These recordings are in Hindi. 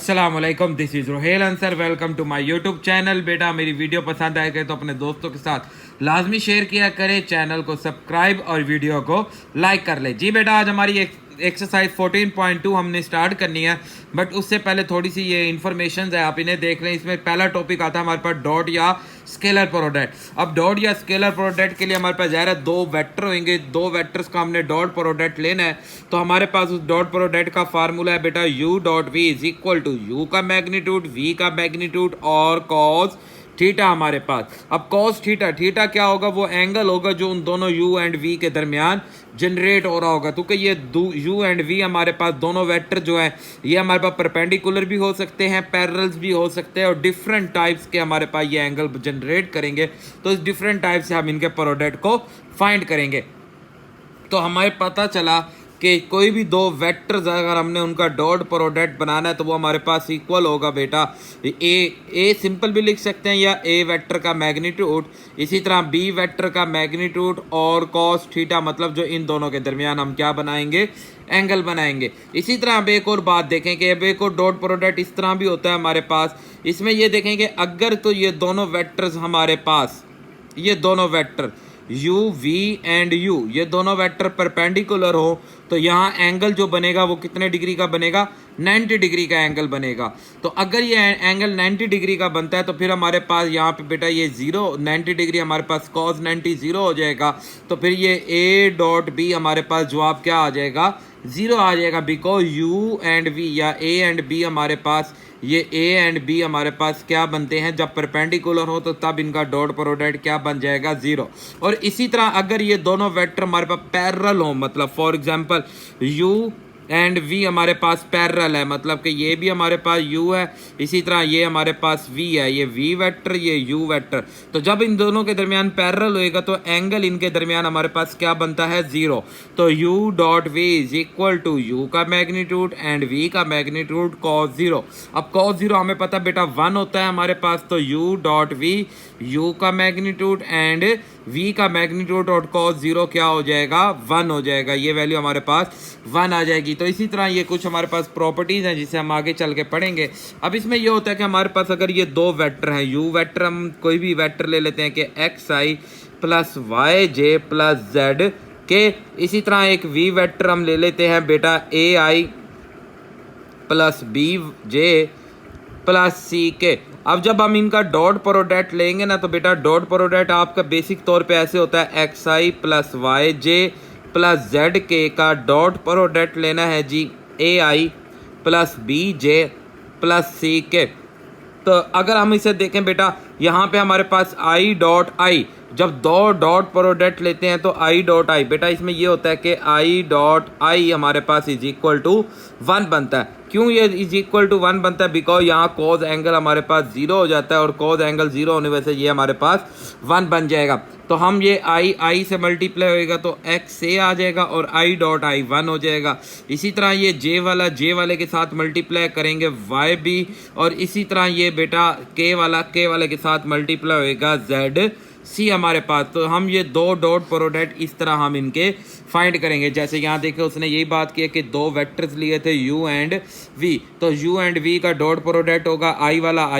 अस्सलाम वालेकुम, this is Rohail Ansar. Welcome to my YouTube channel. बेटा मेरी वीडियो पसंद आए गए तो अपने दोस्तों के साथ लाजमी शेयर किया करें, चैनल को सब्सक्राइब और वीडियो को लाइक कर ले। जी बेटा, आज हमारी एक्सरसाइज 14.2 हमने स्टार्ट करनी है, बट उससे पहले थोड़ी सी ये इन्फॉर्मेशन है, आप इन्हें देख लें। इसमें पहला टॉपिक आता है हमारे पास डॉट या स्केलर प्रोडक्ट। अब डॉट या स्केलर प्रोडक्ट के लिए हमारे पास ज़ाहिर है दो वेक्टर होंगे, दो वेक्टर्स का हमने डॉट प्रोडक्ट लेना है। तो हमारे पास उस डॉट प्रोडक्ट का फार्मूला है बेटा u dot v is equal to u का मैग्नीट्यूड, v का मैग्नीट्यूड और कॉस थीटा हमारे पास। अब कॉस थीटा, थीटा क्या होगा? वो एंगल होगा जो उन दोनों u एंड v के दरमियान जनरेट हो रहा होगा। क्योंकि ये u एंड v हमारे पास दोनों वेक्टर जो है ये हमारे पास परपेंडिकुलर भी हो सकते हैं, पैरेलल्स भी हो सकते हैं, और डिफरेंट टाइप्स के हमारे पास ये एंगल जनरेट करेंगे। तो इस डिफरेंट टाइप से हम इनके प्रोडक्ट को फाइंड करेंगे। तो हमें पता चला कि कोई भी दो वेक्टर्स अगर हमने उनका डॉट प्रोडक्ट बनाना है तो वो हमारे पास इक्वल होगा बेटा ए सिंपल भी लिख सकते हैं, या ए वेक्टर का मैग्नीट्यूड, इसी तरह बी वेक्टर का मैग्नीट्यूड और कॉस थीटा, मतलब जो इन दोनों के दरमियान हम क्या बनाएंगे? एंगल बनाएंगे। इसी तरह अब एक और बात देखें कि अब एक और डॉट प्रोडक्ट इस तरह भी होता है हमारे पास। इसमें ये देखेंगे अगर तो ये दोनों वेक्टर्स हमारे पास, ये दोनों vector u v and u, ये दोनों वेक्टर परपेंडिकुलर हो तो यहाँ एंगल जो बनेगा वो कितने डिग्री का बनेगा? 90 डिग्री का एंगल बनेगा। तो अगर ये एंगल 90 डिग्री का बनता है तो फिर हमारे पास यहाँ पे बेटा ये 90 डिग्री हमारे पास cos 90 0 हो जाएगा। तो फिर ये a डॉट b हमारे पास जवाब क्या आ जाएगा? 0 आ जाएगा, बिकॉज u एंड v या a एंड b हमारे पास, ये a एंड b हमारे पास क्या बनते हैं? जब परपेंडिकुलर हो तो तब इनका डॉट प्रोडक्ट क्या बन जाएगा? 0। और इसी तरह अगर ये दोनों वेक्टर हमारे पास पैरेलल हो, मतलब for example u and v हमारे पास पैरेलल है, मतलब कि ये भी हमारे पास u है, इसी तरह ये हमारे पास v है, ये v वेक्टर, ये u वेक्टर। तो जब इन दोनों के दरमियान पैरेलल होएगा तो एंगल इनके दरमियान हमारे पास क्या बनता है? 0। तो u dot v is equal to u का मैग्नीट्यूड एंड v का मैग्नीट्यूड cos 0। अब cos 0 हमें पता बेटा 1 होता है हमारे पास, तो u डॉट v u का मैग्नीट्यूड एंड v का मैग्नीट्यूड और cos 0 क्या हो जाएगा? 1 हो जाएगा। ये वैल्यू हमारे पास 1 आ जाएगी। तो इसी तरह ये कुछ हमारे पास प्रॉपर्टीज हैं जिसे हम आगे चल के पढ़ेंगे। अब इसमें ये होता है कि हमारे पास अगर ये दो वेक्टर हैं, u वेक्टर, हम कोई भी वेक्टर ले लेते हैं कि xi plus y j plus z के, इसी तरह एक v वेक्टर हम ले लेते हैं बेटा ai plus b j plus c k. अब जब हम इनका डॉट प्रोडक्ट लेंगे ना तो बेटा डॉट प्रोडक्ट आपका बेसिक तौर पे ऐसे होता है, xi plus y j plus z k का डॉट प्रोडक्ट लेना है जी ai plus b j plus c k. तो अगर हम इसे देखें बेटा, यहाँ पे हमारे पास i डॉट आई, जब दो डॉट प्रोडक्ट लेते हैं तो i डॉट आई, बेटा इसमें ये होता है कि i डॉट आई हमारे पास इज इक्वल टू 1 बनता है। क्यों ये इज इक्वल टू 1 बनता है? बिकॉज यहाँ कॉज एंगल हमारे पास 0 हो जाता है, और कॉज एंगल 0 होने वजह से ये हमारे पास 1 बन जाएगा। तो हम ये i से मल्टीप्लाई होएगा तो x a आ जाएगा और i डॉट आई 1 हो जाएगा। इसी तरह ये j वाले के साथ मल्टीप्लाई करेंगे y भी, और इसी तरह ये बेटा k वाले के साथ मल्टीप्लाई होएगा z सी हमारे पास। तो हम ये दो डॉट प्रोडक्ट इस तरह हम इनके फाइंड करेंगे। जैसे यहाँ देखें उसने यही बात की है कि दो वेक्टर्स लिए थे u एंड v, तो u एंड v का डॉट प्रोडक्ट होगा i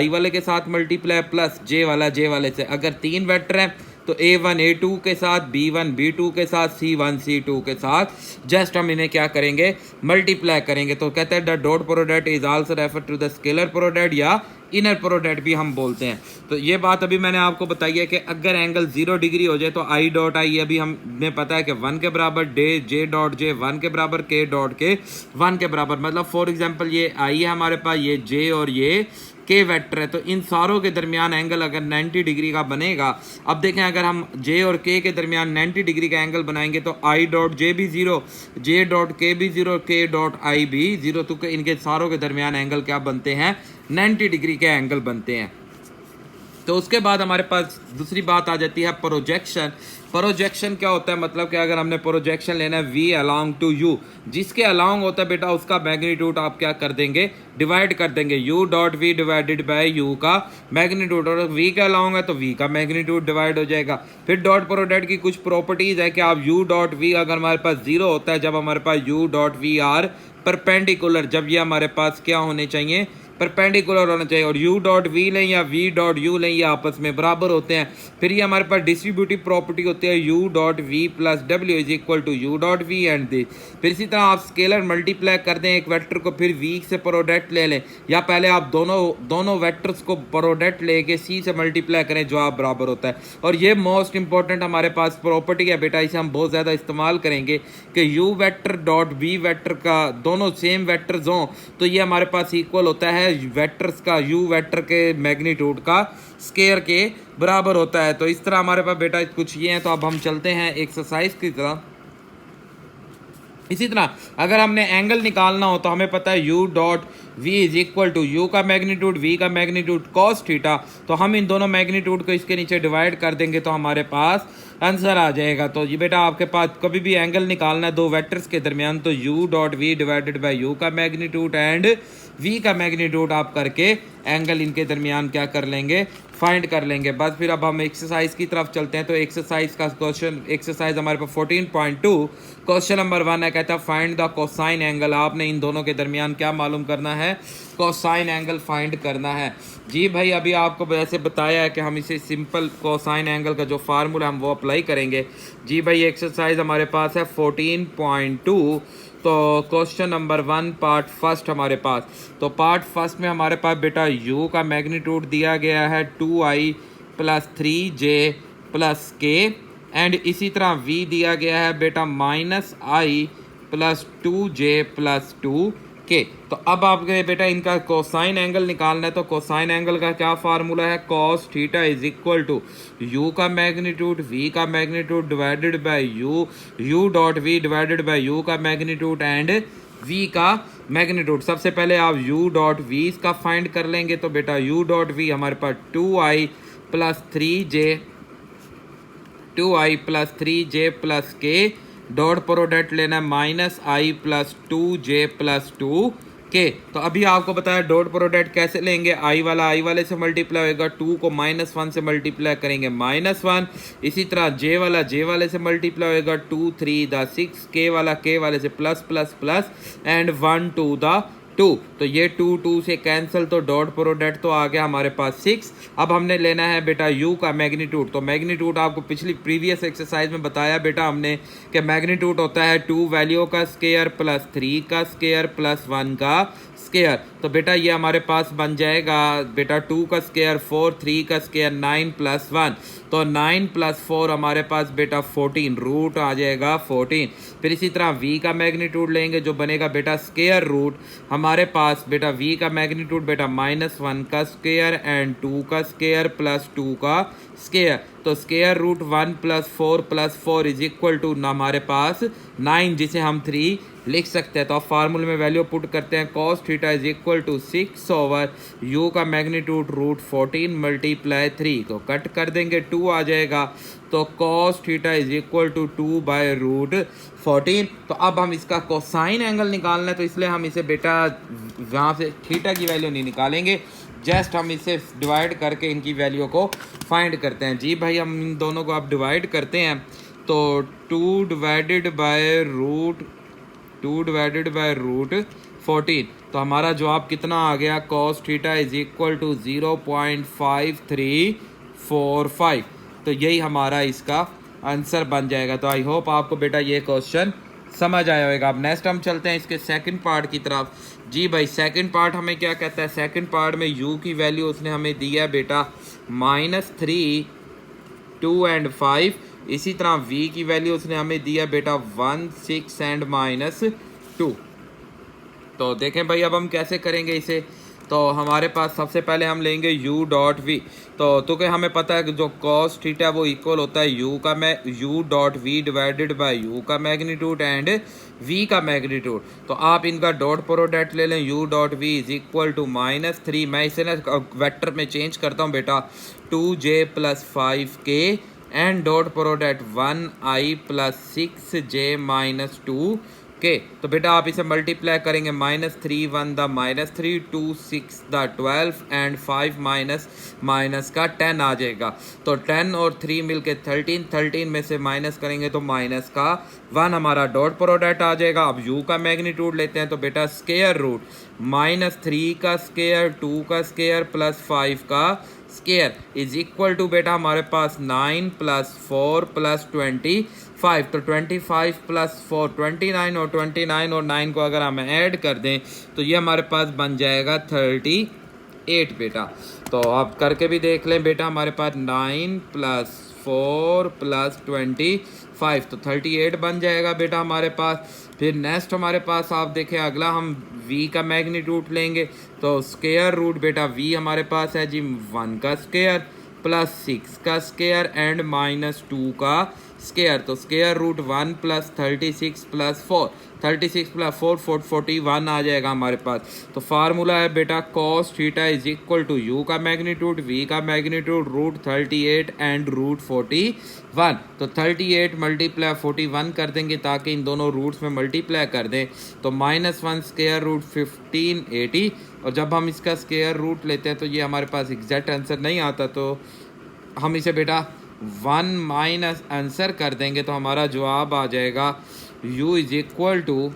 वाले के साथ मल्टीप्लाई प्लस j वाले से। अगर 3 वेक्टर हैं तो a1 a2 के साथ, b1 b2 के साथ, c1 c2 के साथ जस्ट हम इन्हें क्या करेंगे? मल्टीप्लाई करेंगे। तो कहते हैं the dot product is also refer to the scalar product या इनर प्रोडक्ट भी हम बोलते हैं। तो ये बात अभी मैंने आपको बताई है कि अगर एंगल 0 डिग्री हो जाए तो i डॉट आई, अभी हमें पता है कि 1 के बराबर j डॉट j 1 के बराबर, k डॉट k 1 के बराबर। मतलब फॉर एग्जांपल ये i है हमारे पास, ये j और ये k वेक्टर है, तो इन सारों के दरमियान एंगल अगर 90 डिग्री का बनेगा। अब देखें अगर हम j और k के दरमियान 90 डिग्री का एंगल बनाएंगे तो i डॉट j भी 0, j डॉट k भी 0, k डॉट i भी 0, तो इनके सारों के दरमियान एंगल क्या बनते हैं? 90 डिग्री के एंगल बनते हैं। तो उसके बाद हमारे पास दूसरी बात आ जाती है प्रोजेक्शन। प्रोजेक्शन क्या होता है? मतलब कि अगर हमने प्रोजेक्शन लेना है v अलोंग टू u, जिसके अलोंग होता है बेटा उसका मैग्नीट्यूड आप क्या कर देंगे? डिवाइड कर देंगे। u dot v divided by u का मैग्नीट्यूड, और v के अलोंग है तो v का मैग्नीट्यूड डिवाइड हो जाएगा। फिर डॉट प्रोडक्ट की कुछ प्रॉपर्टीज है कि आप u डॉट v अगर हमारे पास 0 होता है, जब हमारे पास u dot v are perpendicular, जब ये हमारे पास क्या होने चाहिए? परपेंडिकुलर होना चाहिए, और u डॉट वी लें या v डॉट u लें, ये आपस में बराबर होते हैं। फिर ये हमारे पास डिस्ट्रीब्यूटिव प्रॉपर्टी होती है u dot v plus w is equal to u dot v and this. फिर इसी तरह आप स्केलर मल्टीप्लाई कर दें एक वेक्टर को, फिर v से प्रोडक्ट ले लें, या पहले आप दोनों वेक्टर्स को प्रोडक्ट लेके c से मल्टीप्लाई करें, जो आप बराबर होता है। और ये मोस्ट इंपॉर्टेंट हमारे पास प्रॉपर्टी है बेटा, इसे हम बहुत ज़्यादा इस्तेमाल करेंगे कि u vector dot v vector का दोनों सेम वेक्टर्स हों तो ये हमारे पास इक्वल होता है वेक्टर्स का u वेक्टर के मैग्नीट्यूड का स्केयर के बराबर होता है। तो इस तरह हमारे पास बेटा कुछ ये हैं। तो अब हम चलते हैं एक्सरसाइज की तरह। इसी तरह अगर हमने एंगल निकालना हो तो हमें पता है u dot v is equal to u का मैग्नीट्यूड v का मैग्नीट्यूड cos थीटा। तो हम इन दोनों मैग्नीट्यूड को इसके नीचे डिवाइड कर देंगे तो हमारे पास आंसर आ जाएगा। तो ये बेटा आपके पास कभी भी एंगल निकालना है दो वेक्टर्स के दरमियान तो u dot v divided by u का मैग्नीट्यूड एंड v का मैग्नीट्यूड आप करके एंगल इनके दरमियान क्या कर लेंगे, फाइंड कर लेंगे। बस फिर अब हम एक्सरसाइज की तरफ चलते हैं। तो एक्सरसाइज का क्वेश्चन, एक्सरसाइज हमारे पास 14.2 क्वेश्चन नंबर 1 है, कहता है फाइंड द कोसाइन एंगल। आपने इन दोनों के दरमियान क्या मालूम करना है, कोसाइन एंगल फाइंड करना है। जी भाई अभी आपको वैसे बताया है कि हम इसे सिंपल कोसाइन एंगल का जो फार्मूला हम वो अप्लाई करेंगे। जी भाई एक्सरसाइज हमारे पास है 14.2। तो क्वेश्चन नंबर 1 पार्ट फर्स्ट हमारे पास, तो पार्ट फर्स्ट में हमारे पास बेटा u का मैग्नीट्यूड दिया गया है 2i plus 3j plus k and इसी तरह v दिया गया है बेटा -i plus 2j plus 2k। तो अब आपके बेटा इनका कोसाइन एंगल निकालना है। तो कोसाइन एंगल का क्या फार्मूला है, cos theta is equal to u का मैग्नीट्यूड v का magnitude divided by u dot v divided by u का मैग्नीट्यूड एंड v का मैग्नीट्यूड। सबसे पहले आप u डॉट v का फाइंड कर लेंगे। तो बेटा u डॉट v हमारे पास 2i plus 3j plus k dot product लेना है -i plus 2j plus 2k। तो अभी आपको बताया डॉट प्रोडक्ट कैसे लेंगे, i वाला i वाले से मल्टीप्लाई होगा, 2 को -1 से मल्टीप्लाई करेंगे -1, इसी तरह j वाला j वाले से मल्टीप्लाई होगा 2 3 द 6, k वाला k वाले से plus plus plus and 1 2 the 2। तो ये 2 2 से कैंसिल, तो डॉट प्रोडक्ट तो आ गया हमारे पास 6। अब हमने लेना है बेटा u का मैग्नीट्यूड। तो मैग्नीट्यूड आपको पिछली प्रीवियस एक्सरसाइज में बताया बेटा हमने कि मैग्नीट्यूड होता है 2 वैल्यू का स्केयर प्लस 3 का स्केयर प्लस 1 का स्केयर। तो बेटा ये हमारे पास बन जाएगा बेटा 2 का स्केयर 4, 3 का स्केयर 9 प्लस 1, तो 9 प्लस 4 हमारे पास बेटा 14, रूट आ जाएगा 14। फिर इसी तरह v का मैग्नीट्यूड लेंगे जो बनेगा बेटा स्केयर रूट हमारे पास बेटा v का मैग्नीट्यूड बेटा -1 का स्केयर एंड 2 का स्केयर प्लस 2 का स्केयर। तो square root 1 plus 4 is equal to हमारे पास 9, जिसे हम 3 लिख सकते हैं। तो आप फार्मूले में वैल्यू पुट करते हैं, cos theta is equal to 6 over u का मैग्नीट्यूड रूट 14 मल्टीप्लाई 3 को कट कर देंगे 2 आ जाएगा। तो cos theta is equal to 2 by root 14। तो अब हम इसका कोसाइन एंगल निकालना है, तो इसलिए हम इसे बेटा वहाँ से थीटा की वैल्यू नहीं निकालेंगे, जस्ट हम इसे डिवाइड करके इनकी वैल्यू को फाइंड करते हैं। जी भाई हम इन दोनों को आप डिवाइड करते हैं तो 2 डिवाइडेड बाय रूट 14। तो हमारा जवाब कितना आ गया, cos theta is equal to 0.5345। तो यही हमारा इसका आंसर बन जाएगा। तो आई होप आपको बेटा ये क्वेश्चन समझ आया होगा। अब नेक्स्ट हम चलते हैं इसके सेकंड पार्ट की तरफ। जी भाई सेकंड पार्ट हमें क्या कहता है, सेकंड पार्ट में u की वैल्यू उसने हमें दिया बेटा -3, 2 एंड 5। इसी तरह v की वैल्यू उसने हमें दिया बेटा 1, 6 एंड -2। तो देखें भाई अब हम कैसे करेंगे इसे। तो हमारे पास सबसे पहले हम लेंगे u डॉट v। तो क्या हमें पता है कि जो cos थीटा वो इक्वल होता है u dot v divided by u का मैग्नीट्यूड एंड v का मैग्नीट्यूड। तो आप इनका डॉट प्रोडक्ट ले लें, u dot v is equal to -3, मैं इसे ना वेक्टर में चेंज करता हूँ बेटा 2j plus 5k and dot product 1i plus 6j -2 के तो बेटा आप इसे मल्टीप्लाई करेंगे, -3 1 द -3, 2 6 द 12 एंड 5 माइनस का 10 आ जाएगा। तो 10 और 3 मिलके 13, 13 में से माइनस करेंगे तो माइनस का 1 हमारा डॉट प्रोडक्ट आ जाएगा। अब u का मैग्नीट्यूड लेते हैं तो बेटा स्क्वायर रूट -3 का स्क्वायर, 2 का स्क्वायर प्लस 5 का स्क्वायर इज इक्वल टू बेटा हमारे पास 9 + 4 + 25। तो 25 + 4 29, और 29 और 9 को अगर हम ऐड कर दें तो ये हमारे पास बन जाएगा 38 बेटा। तो आप करके भी देख लें बेटा, हमारे पास 9 + 4 + 25 तो 38 बन जाएगा बेटा हमारे पास। फिर नेक्स्ट हमारे पास आप देखें अगला हम v का मैग्नीट्यूड लेंगे तो स्क्वायर रूट बेटा v हमारे पास है जी 1 का स्क्वायर प्लस 6 का स्क्वायर एंड -2 का स्क्वायर। तो स्क्वायर रूट 1 + 36 + 4, 36 + 4 41 आ जाएगा हमारे पास। तो फार्मूला है बेटा cos theta is equal to u का मैग्नीट्यूड, v का मैग्नीट्यूड, √38 एंड √41। तो 38 × 41 कर देंगे ताकि इन दोनों रूट्स में मल्टीप्लाई कर दें तो -1 स्क्वायर रूट 1580। और जब हम इसका स्क्वायर रूट लेते हैं तो ये हमारे पास एग्जैक्ट आंसर नहीं आता, तो हम इसे बेटा 1 माइनस आंसर कर देंगे तो हमारा जवाब आ जाएगा u is equal to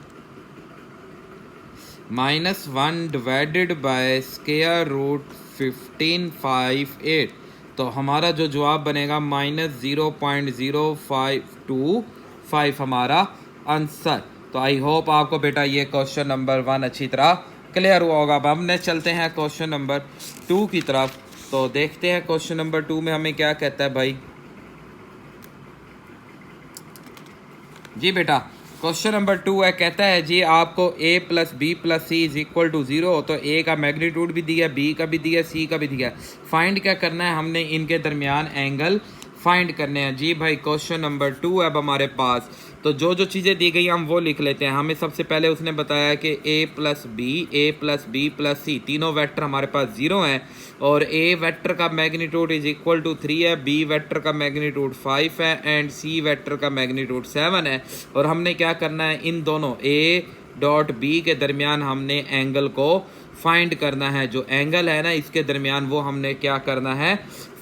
-1 divided by square root 1558। तो हमारा जो जवाब बनेगा -0.0525 हमारा आंसर। तो आई होप आपको बेटा ये क्वेश्चन नंबर 1 अच्छी तरह क्लियर हुआ होगा। अब हमने चलते हैं क्वेश्चन नंबर 2 की तरफ। तो देखते हैं क्वेश्चन नंबर 2 में हमें क्या कहता है भाई जी। बेटा क्वेश्चन नंबर 2 है, कहता है जी आपको a + b + c is equal to 0। तो a का मैग्नीट्यूड भी दिया, b का भी दिया, c का भी दिया। फाइंड क्या करना है, हमने इनके दरमियान एंगल फाइंड करने हैं जी भाई। क्वेश्चन नंबर 2 अब हमारे पास तो जो जो चीज़ें दी गई हम वो लिख लेते हैं। हमें सबसे पहले उसने बताया कि a + b + c तीनों वेक्टर हमारे पास 0 हैं और a वेक्टर का मैग्नीट्यूड इज इक्वल टू 3 है, b वेक्टर का मैग्नीट्यूड 5 है एंड c वेक्टर का मैग्नीट्यूड 7 है। और हमने क्या करना है, इन दोनों a.b के दरमियान हमने एंगल को फाइंड करना है। जो एंगल है ना इसके दरमियान वो हमने क्या करना है,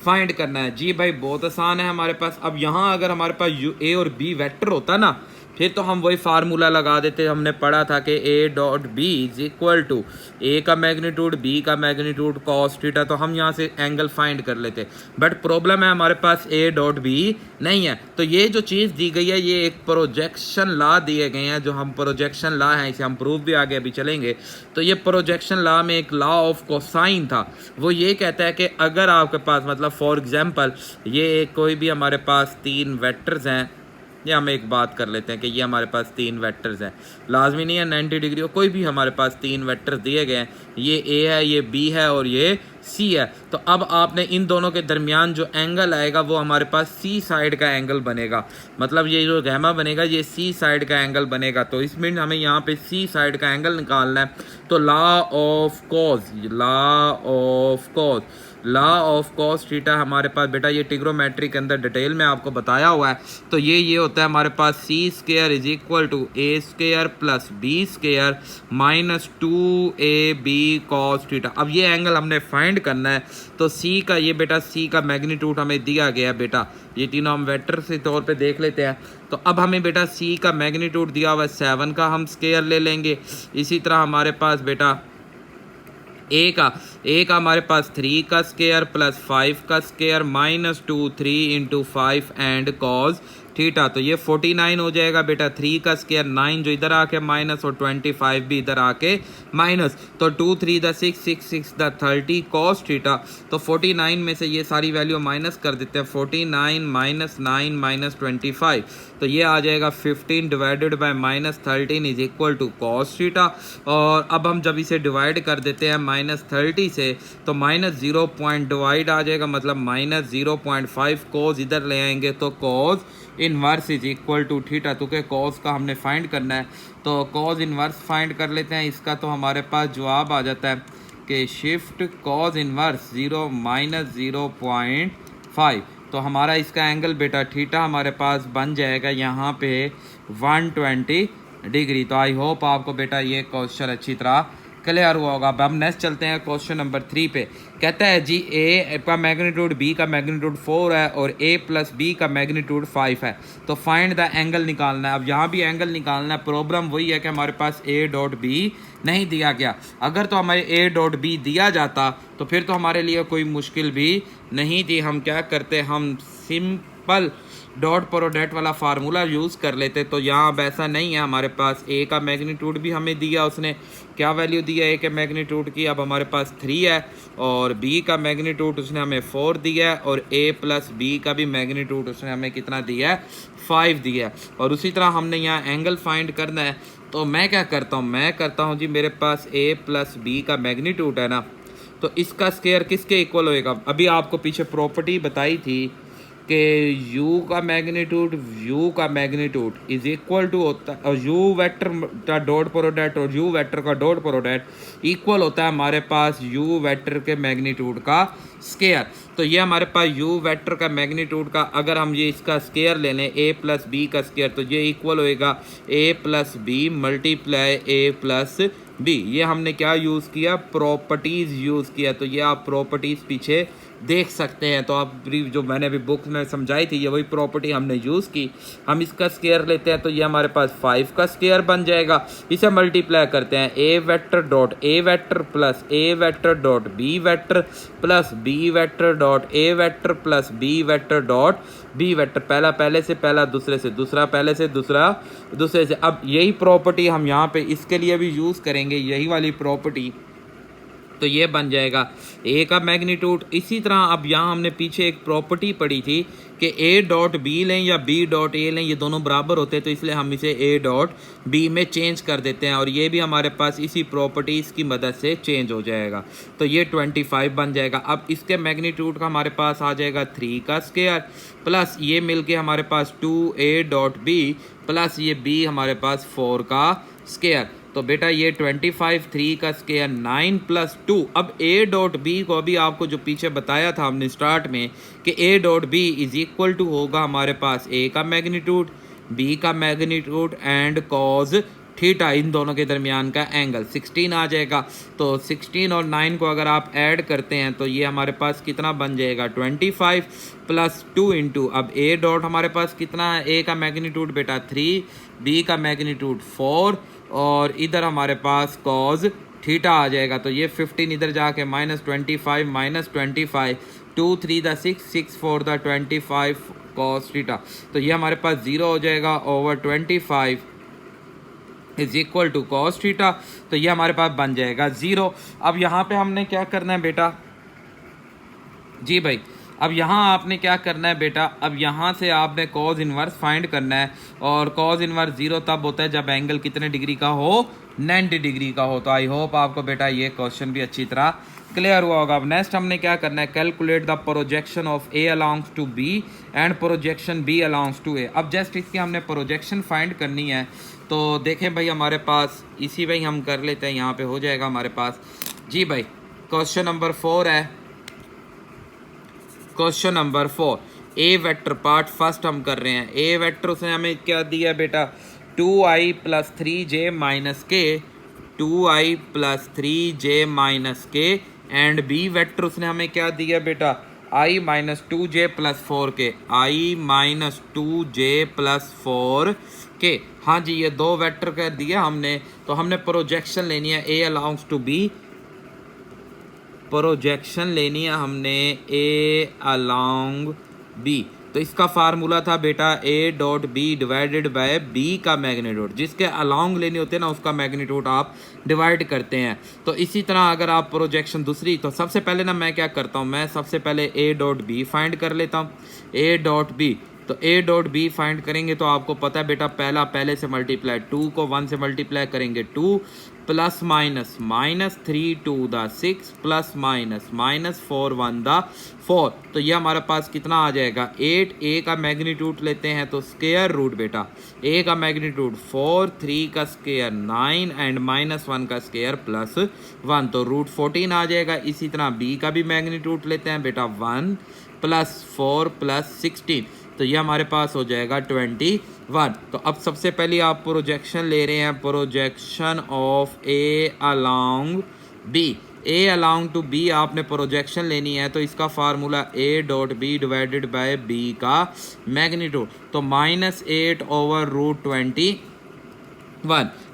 फाइंड करना है जी भाई। बहुत आसान है हमारे पास। अब यहाँ अगर हमारे पास a और b वेक्टर होता ना फिर तो हम वही फार्मूला लगा देते। हमने पढ़ा था कि a.b is equal to a का मैग्नीट्यूड b का मैग्नीट्यूड cos थीटा। तो हम यहाँ से एंगल फाइंड कर लेते, बट प्रॉब्लम है हमारे पास a.b नहीं है। तो ये जो चीज़ दी गई है ये एक प्रोजेक्शन लॉ दिए गए हैं, जो हम प्रोजेक्शन लॉ है इसे हम प्रूफ भी आगे अभी चलेंगे। तो ये प्रोजेक्शन लॉ में एक लॉ ऑफ कोसाइन था, वो ये कहता है कि अगर आपके पास मतलब फॉर एग्जांपल ये कोई भी हमारे पास 3 वेक्टर्स हैं, ये हम एक बात कर लेते हैं कि ये हमारे पास 3 वेक्टर्स हैं, लाजमी नहीं है 90 डिग्री हो, कोई भी हमारे पास 3 वेक्टर्स दिए गए हैं, ये a है, ये b है और ये c है। तो अब आपने इन दोनों के दरमियान जो एंगल आएगा वो हमारे पास c साइड का एंगल बनेगा। मतलब ये जो गैमा बनेगा ये c साइड का एंगल बनेगा। तो इस मिनट हमें यहाँ पे c साइड का एंगल निकालना है। तो लॉ ऑफ कॉस थीटा हमारे पास बेटा ये ट्रिग्नोमेट्री के अंदर डिटेल में आपको बताया हुआ है। तो ये होता है हमारे पास c² is equal to a² plus b² minus 2ab cos theta. अब ये एंगल हमने फाइंड करना है। तो c का ये बेटा c का मैग्नीट्यूड हमें दिया गया है बेटा, ये तीनों हम वेक्टर के तौर पे देख लेते हैं। तो अब हमें बेटा c का मैग्नीट्यूड दिया हुआ है 7 का हम स्क्वायर ले लेंगे। इसी तरह हमारे पास बेटा a का हमारे पास 3 का स्क्वायर प्लस 5 का square minus 2 3 × 5 and cos theta. तो ये 49 हो जाएगा बेटा। 3 का स्क्वायर 9 जो इधर आके माइनस और 25 भी इधर आके माइनस। तो 2 3 द 6 6 6 द 30 cos थीटा। तो 49 में से ये सारी वैल्यू माइनस कर देते हैं। 49 माइनस 9 माइनस 25 तो ये आ जाएगा 15 divided by minus 13 is equal to cos theta. और अब हम जब इसे डिवाइड कर देते हैं माइनस 30 से तो माइनस 0 पॉइंट डिवाइड आ जाएगा, मतलब माइनस 0.5 cos इधर ले आएंगे तो cos inverse is equal to theta. तो क्या cos का हमने फाइंड करना है तो cos इनवर्स फाइंड कर लेते हैं इसका। तो हमारे पास जवाब आ जाता है कि शिफ्ट cos इनवर्स 0 माइनस 0.5। तो हमारा इसका एंगल बेटा थीटा हमारे पास बन जाएगा यहाँ पे 120 डिग्री। तो आई होप आपको बेटा ये क्वेश्चन अच्छी तरह क्लियर हुआ होगा। अब हम नेक्स्ट चलते हैं क्वेश्चन नंबर 3 पे। कहता है जी ए का मैग्नीट्यूड बी का मैग्नीट्यूड 4 है और ए प्लस बी का मैग्नीट्यूड 5 है, तो फाइंड द एंगल निकालना है। अब यहाँ भी एंगल निकालना है। प्रॉब्लम वही है कि हमारे पास ए डॉट बी नहीं दिया गया। अगर तो हमारे ए डॉट बी दिया जाता तो फिर तो हमारे लिए कोई मुश्किल भी नहीं थी। हम क्या करते, हम सिंपल डॉट प्रोडक्ट वाला फार्मूला यूज़ कर लेते। तो यहाँ अब ऐसा नहीं है, हमारे पास ए का मैग्नीट्यूड भी हमें दिया, उसने क्या वैल्यू दिया ए के मैग्नीट्यूड की, अब हमारे पास 3 है, और बी का मैग्नीट्यूड उसने हमें 4 दिया है, और ए प्लस बी का भी मैग्नीट्यूड उसने हमें कितना दिया है, 5 दिया है। और उसी तरह हमने यहाँ एंगल फाइंड करना है। तो मैं क्या करता हूँ, मैं करता हूँ जी, मेरे पास ए प्लस बी का मैग्नीट्यूड है ना, तो इसका स्क्वायर किसके इक्वल होएगा। अभी आपको पीछे प्रॉपर्टी बताई थी कि u का मैग्नीट्यूड इज इक्वल टू होता है, और u वेक्टर का डॉट प्रोडक्ट और u वेक्टर का डॉट प्रोडक्ट इक्वल होता है हमारे पास u वेक्टर के मैग्नीट्यूड का स्क्वायर। तो ये हमारे पास u वेक्टर का मैग्नीट्यूड का, अगर हम ये इसका स्क्वायर ले लें a प्लस बी का स्क्वायर, तो ये इक्वल होएगा a plus b multiply a plus b. ये हमने क्या यूज़ किया, प्रॉपर्टीज़ यूज़ किया। तो ये आप प्रॉपर्टीज़ पीछे देख सकते हैं। तो आप जो मैंने अभी बुक में समझाई थी, ये वही प्रॉपर्टी हमने यूज़ की। हम इसका स्क्वायर लेते हैं तो ये हमारे पास 5 का स्क्वायर बन जाएगा। इसे मल्टीप्लाई करते हैं, a vector dot a vector plus a vector dot b vector plus b vector dot a vector plus b vector dot b vector. पहला पहले से पहला, दूसरे से दूसरा, पहले से दूसरा, दूसरे से। अब यही प्रॉपर्टी हम यहाँ पे इसके लिए भी यूज़ करेंगे, यही वाली प्रॉपर्टी। तो ये बन जाएगा ए का मैग्नीट्यूड। इसी तरह अब यहाँ हमने पीछे एक प्रॉपर्टी पढ़ी थी कि ए डॉट बी लें या बी डॉट ए लें, ये दोनों बराबर होते हैं, तो इसलिए हम इसे ए डॉट बी में चेंज कर देते हैं, और ये भी हमारे पास इसी प्रॉपर्टीज़ की मदद से चेंज हो जाएगा। तो ये 25 बन जाएगा। अब इसके मैग्नीट्यूड का हमारे पास आ जाएगा 3 का स्क्वायर, प्लस ये मिल के हमारे पास 2a डॉट बी प्लस ये b हमारे पास 4 का स्क्वायर। तो बेटा ये 25, 3 का स्क्वायर 9 प्लस 2। अब a डॉट बी को अभी आपको जो पीछे बताया था हमने स्टार्ट में कि a dot b is equal to होगा हमारे पास a का मैग्नीट्यूड, b का मैग्नीट्यूड एंड कॉज थीटा, इन दोनों के दरमियान का एंगल 16 आ जाएगा। तो 16 और 9 को अगर आप ऐड करते हैं तो ये हमारे पास कितना बन जाएगा, 25 प्लस 2 इंटू, अब a डॉट हमारे पास कितना है, a का मैग्नीट्यूड बेटा 3, b का मैग्नीट्यूड 4, और इधर हमारे पास कॉज थीटा आ जाएगा। तो ये 15 इधर जाके -25 -25, 2 3 द 6, 6 4 द 25 कॉस थीटा। तो ये हमारे पास 0 हो जाएगा over 25 is equal to cos theta. तो ये हमारे पास बन जाएगा 0। अब यहाँ पे हमने क्या करना है बेटा, जी भाई, अब यहाँ आपने क्या करना है बेटा, अब यहाँ से आपने कॉज इनवर्स फाइंड करना है, और कॉज इनवर्स 0 तब होता है जब एंगल कितने डिग्री का हो, 90 डिग्री का हो। तो आई होप आपको बेटा ये क्वेश्चन भी अच्छी तरह क्लियर हुआ होगा। अब नेक्स्ट हमने क्या करना है, calculate the projection of a alongs to b and projection b alongs to a. अब जस्ट इसकी हमने प्रोजेक्शन फाइंड करनी है। तो देखें भाई हमारे पास इसी भाई हम कर लेते हैं, यहाँ पे हो जाएगा हमारे पास। जी भाई क्वेश्चन नंबर 4 है, क्वेश्चन नंबर 4 ए वेक्टर पार्ट फर्स्ट हम कर रहे हैं। ए वेक्टर उसने हमें क्या दिया बेटा, 2i प्लस 3j माइनस के, 2i प्लस 3j माइनस के, एंड बी वेक्टर उसने हमें क्या दिया बेटा, i minus 2j plus 4k, i minus 2j plus 4k। हाँ जी, ये दो वेक्टर का दिया हमने। तो हमने प्रोजेक्शन लेनी है ए अलोंग्स टू बी, प्रोजेक्शन लेनी है हमने ए अलोंग बी। तो इसका फार्मूला था बेटा a dot B divided by B का मैग्नीट्यूड, जिसके अलोंग लेने होते हैं ना उसका मैग्नीट्यूड आप डिवाइड करते हैं। तो इसी तरह अगर आप प्रोजेक्शन दूसरी, तो सबसे पहले ना मैं क्या करता हूँ, मैं सबसे पहले ए डॉट बी फाइंड कर लेता हूँ, ए डॉट बी। तो ए डॉट बी फाइंड करेंगे तो आपको पता है बेटा पहला पहले से मल्टीप्लाई, 2 को 1 से मल्टीप्लाई करेंगे 2 प्लस माइनस -3 2 द 6 प्लस माइनस -4 1 द 4। तो ये हमारे पास कितना आ जाएगा 8। ए का मैग्नीट्यूड लेते हैं तो स्क्वायर रूट बेटा, ए का मैग्नीट्यूड 4, 3 का स्क्वायर 9 एंड -1 का स्क्वायर प्लस 1, तो रूट 14 आ जाएगा। इसी तरह बी का भी मैग्नीट्यूड लेते हैं बेटा 1 प्लस 4 प्लस 16। तो ये हमारे पास हो जाएगा 21। तो अब सबसे पहले आप प्रोजेक्शन ले रहे हैं, projection of a along b. A along to b आपने प्रोजेक्शन लेनी है, तो इसका formula a dot B divided by B का मैग्नीट्यूड, तो -8/√21।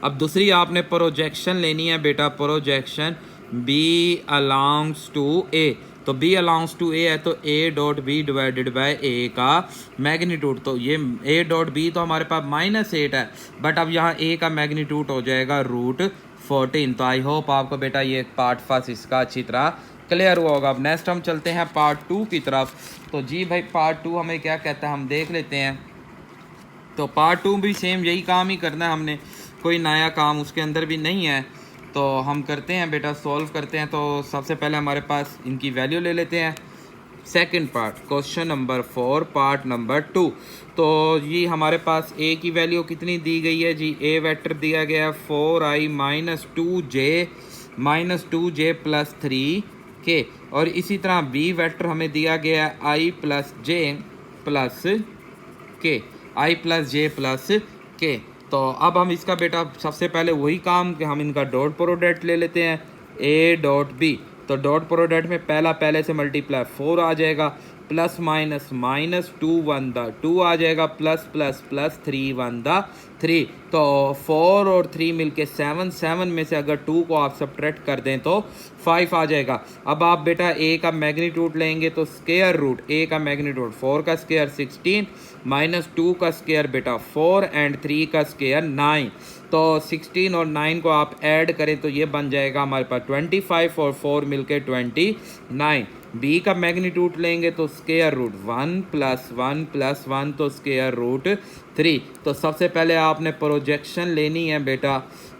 अब दूसरी आपने प्रोजेक्शन लेनी है बेटा, projection b alongs to a, तो बी अलॉन्ग्स टू ए है तो ए dot B divided by a का मैग्नीट्यूड, तो ये ए डॉट बी तो हमारे पास -8 है, बट अब यहाँ ए का मैग्नीट्यूड हो जाएगा √14। तो आई होप आपको बेटा ये पार्ट फर्स्ट इसका अच्छी तरह क्लियर हुआ होगा। अब नेक्स्ट हम चलते हैं पार्ट 2 की तरफ। तो जी भाई पार्ट 2 हमें क्या कहता है हम देख लेते हैं। तो पार्ट 2 भी सेम यही काम ही करना है हमने, कोई नया काम उसके अंदर भी नहीं है। तो हम करते हैं बेटा, सॉल्व करते हैं। तो सबसे पहले हमारे पास इनकी वैल्यू ले लेते हैं। Second part, question number 4 part number 2। तो ये हमारे पास ए की वैल्यू कितनी दी गई है जी, ए वेक्टर दिया गया है 4i - 2j + 3k, और इसी तरह बी वेक्टर हमें दिया गया है i + j + k। तो अब हम इसका बेटा सबसे पहले वही काम कि हम इनका डॉट प्रोडक्ट ले लेते हैं, ए डॉट बी। तो डॉट प्रोडक्ट में पहले से मल्टीप्लाई 4 आ जाएगा, प्लस माइनस -2 1 दा 2 आ जाएगा, प्लस प्लस प्लस 3 1 दा 3। तो 4 और 3 मिलके 7 में से अगर 2 को आप सब्ट्रैक्ट कर दें तो 5 आ जाएगा। अब आप बेटा ए का मैग्नीट्यूड लेंगे तो स्क्वायर रूट ए का मैग्नीट्यूड 4 का स्क्वायर 16 -2 का स्क्वायर बेटा 4 एंड 3 का स्क्वायर 9। तो 16 और 9 को आप ऐड करें तो ये बन जाएगा हमारे पास 25 और 4 मिलके 29। बी का मैग्नीट्यूड लेंगे तो स्क्वायर रूट 1 + 1 + 1 तो स्क्वायर रूट 3। तो सबसे पहले आपने प्रोजेक्शन लेनी है बेटा,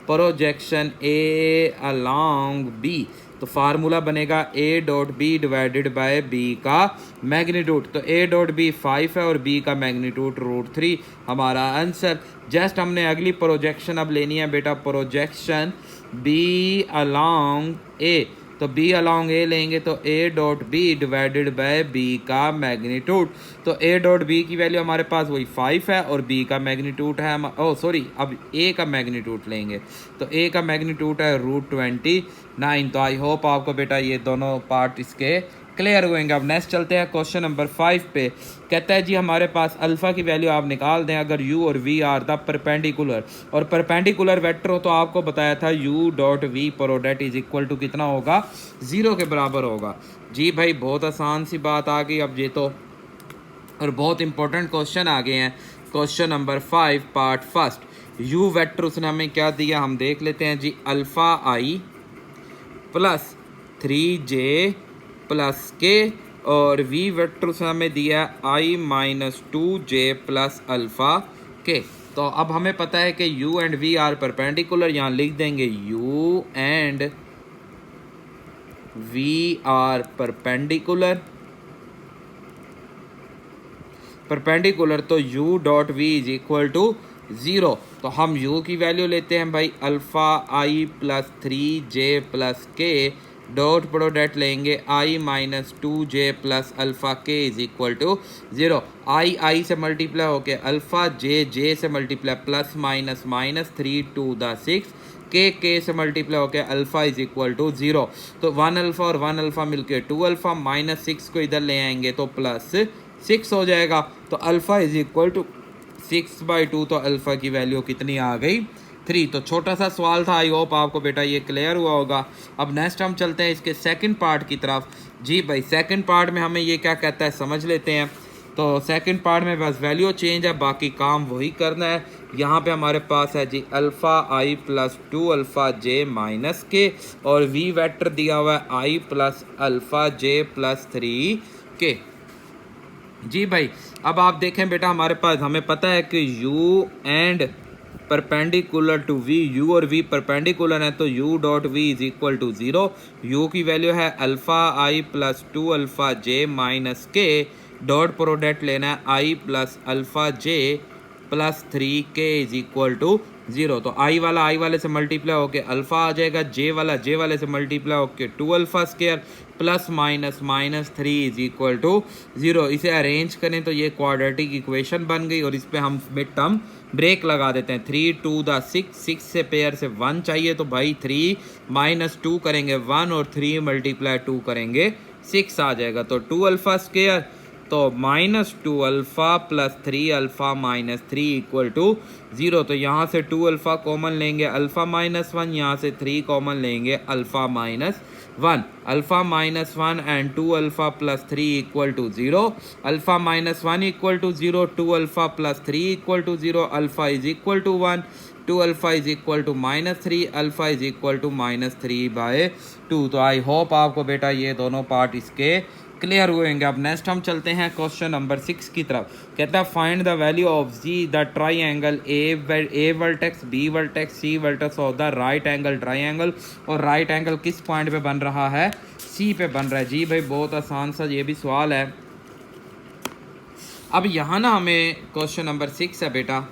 प्रोजेक्शन ए अलॉन्ग बी। तो फार्मूला बनेगा a dot B divided by B का मैग्नीट्यूड। तो ए डॉट बी 5 है और बी का मैग्नीट्यूड √3 हमारा आंसर। जस्ट हमने अगली प्रोजेक्शन अब लेनी है बेटा, प्रोजेक्शन बी अलॉन्ग ए। तो बी अलॉन्ग ए लेंगे तो ए dot B divided by B का मैग्नीट्यूड। तो ए डॉट बी की वैल्यू हमारे पास वही 5 है और बी का मैग्नीट्यूड है अब ए का मैग्नीट्यूड लेंगे तो ए का मैग्नीट्यूड है √29। तो आई होप आपको बेटा ये दोनों पार्ट इसके क्लियर होंगे। अब नेक्स्ट चलते हैं क्वेश्चन नंबर 5 पे। कहता है जी हमारे पास अल्फ़ा की वैल्यू आप निकाल दें अगर u और v आर द परपेंडिकुलर, और परपेंडिकुलर वेक्टर हो तो आपको बताया था u dot V product is equal to कितना होगा, 0 के बराबर होगा। जी भाई बहुत आसान सी बात आ गई अब ये तो, और बहुत इंपॉर्टेंट क्वेश्चन आ गए हैं। Question number 5 part first. u vector उसने हमें क्या दिया हम देख लेते हैं जी, अल्फ़ा i + 3j + k, और v वेक्टर उसने हमें दिया i - 2j + अल्फ़ा k। तो अब हमें पता है कि u and v are perpendicular, यहाँ लिख देंगे u and v are perpendicular. तो u dot v is equal to 0। तो हम u की वैल्यू लेते हैं भाई, alpha i + 3j + k, dot product लेंगे i - 2j + alpha k is equal to 0। i से मल्टीप्लाई होके अल्फ़ा, j से मल्टीप्लाई प्लस माइनस -3 2 द 6, k से मल्टीप्लाई होके अल्फ़ा इज इक्वल टू 0। तो 1 अल्फ़ा और 1 अल्फ़ा मिलके 2 अल्फ़ा, -6 को इधर ले आएंगे तो +6 हो जाएगा। तो अल्फ़ा इज इक्वल टू 6/2। तो अल्फ़ा की वैल्यू कितनी आ गई, 3। तो छोटा सा सवाल था, आई होप आपको बेटा ये क्लियर हुआ होगा। अब नेक्स्ट हम चलते हैं इसके सेकंड पार्ट की तरफ। जी भाई सेकंड पार्ट में हमें ये क्या कहता है समझ लेते हैं। तो सेकंड पार्ट में बस वैल्यू चेंज है, बाकी काम वही करना है। यहाँ पे हमारे पास है जी alpha i + 2 alpha j - k, और v वेक्टर दिया हुआ है i + अल्फ़ा j + 3k। जी भाई अब आप देखें बेटा हमारे पास हमें पता है कि u and perpendicular to v, u और v परपेंडिकुलर है तो u dot v is equal to 0। u की वैल्यू है alpha i + 2 alpha j - k, dot product लेना है i + alpha j + 3k is equal to 0। तो आई वाला आई वाले से मल्टीप्लाई होके अल्फ़ा आ जाएगा, जे वाला जे वाले से मल्टीप्लाई होके 2 alpha square plus minus minus 3 is equal to 0। इसे अरेंज करें तो ये क्वाड्रेटिक इक्वेशन बन गई और इस पे हम मिड टर्म ब्रेक लगा देते हैं। 3 2 द 6, 6 से पेयर से 1 चाहिए तो भाई 3 माइनस 2 करेंगे 1 और 3 मल्टीप्लाई 2 करेंगे 6 आ जाएगा। तो 2 अल्फ़ा स्क्वायर तो minus 2 alpha plus 3 alpha minus 3 equal to 0। तो यहाँ से 2 अल्फ़ा कॉमन लेंगे अल्फ़ा माइनस 1, यहाँ से 3 कॉमन लेंगे alpha minus 1। Alpha minus 1 and 2 alpha plus 3 equal to 0। Alpha minus 1 equal to 0, 2 alpha plus 3 equal to 0, alpha is equal to 1, 2 alpha is equal to minus 3, alpha is equal to minus 3/2। तो आई होप आपको बेटा ये दोनों पार्ट इसके क्लियर हुए होंगे। अब नेक्स्ट हम चलते हैं क्वेश्चन नंबर 6 की तरफ। कहता है find the value of G the triangle A vertex B vertex C vertex of the right angle triangle. और राइट एंगल किस पॉइंट पे बन रहा है? सी पे बन रहा है। जी भाई बहुत आसान सा ये भी सवाल है। अब यहाँ ना हमें क्वेश्चन नंबर 6 है बेटा।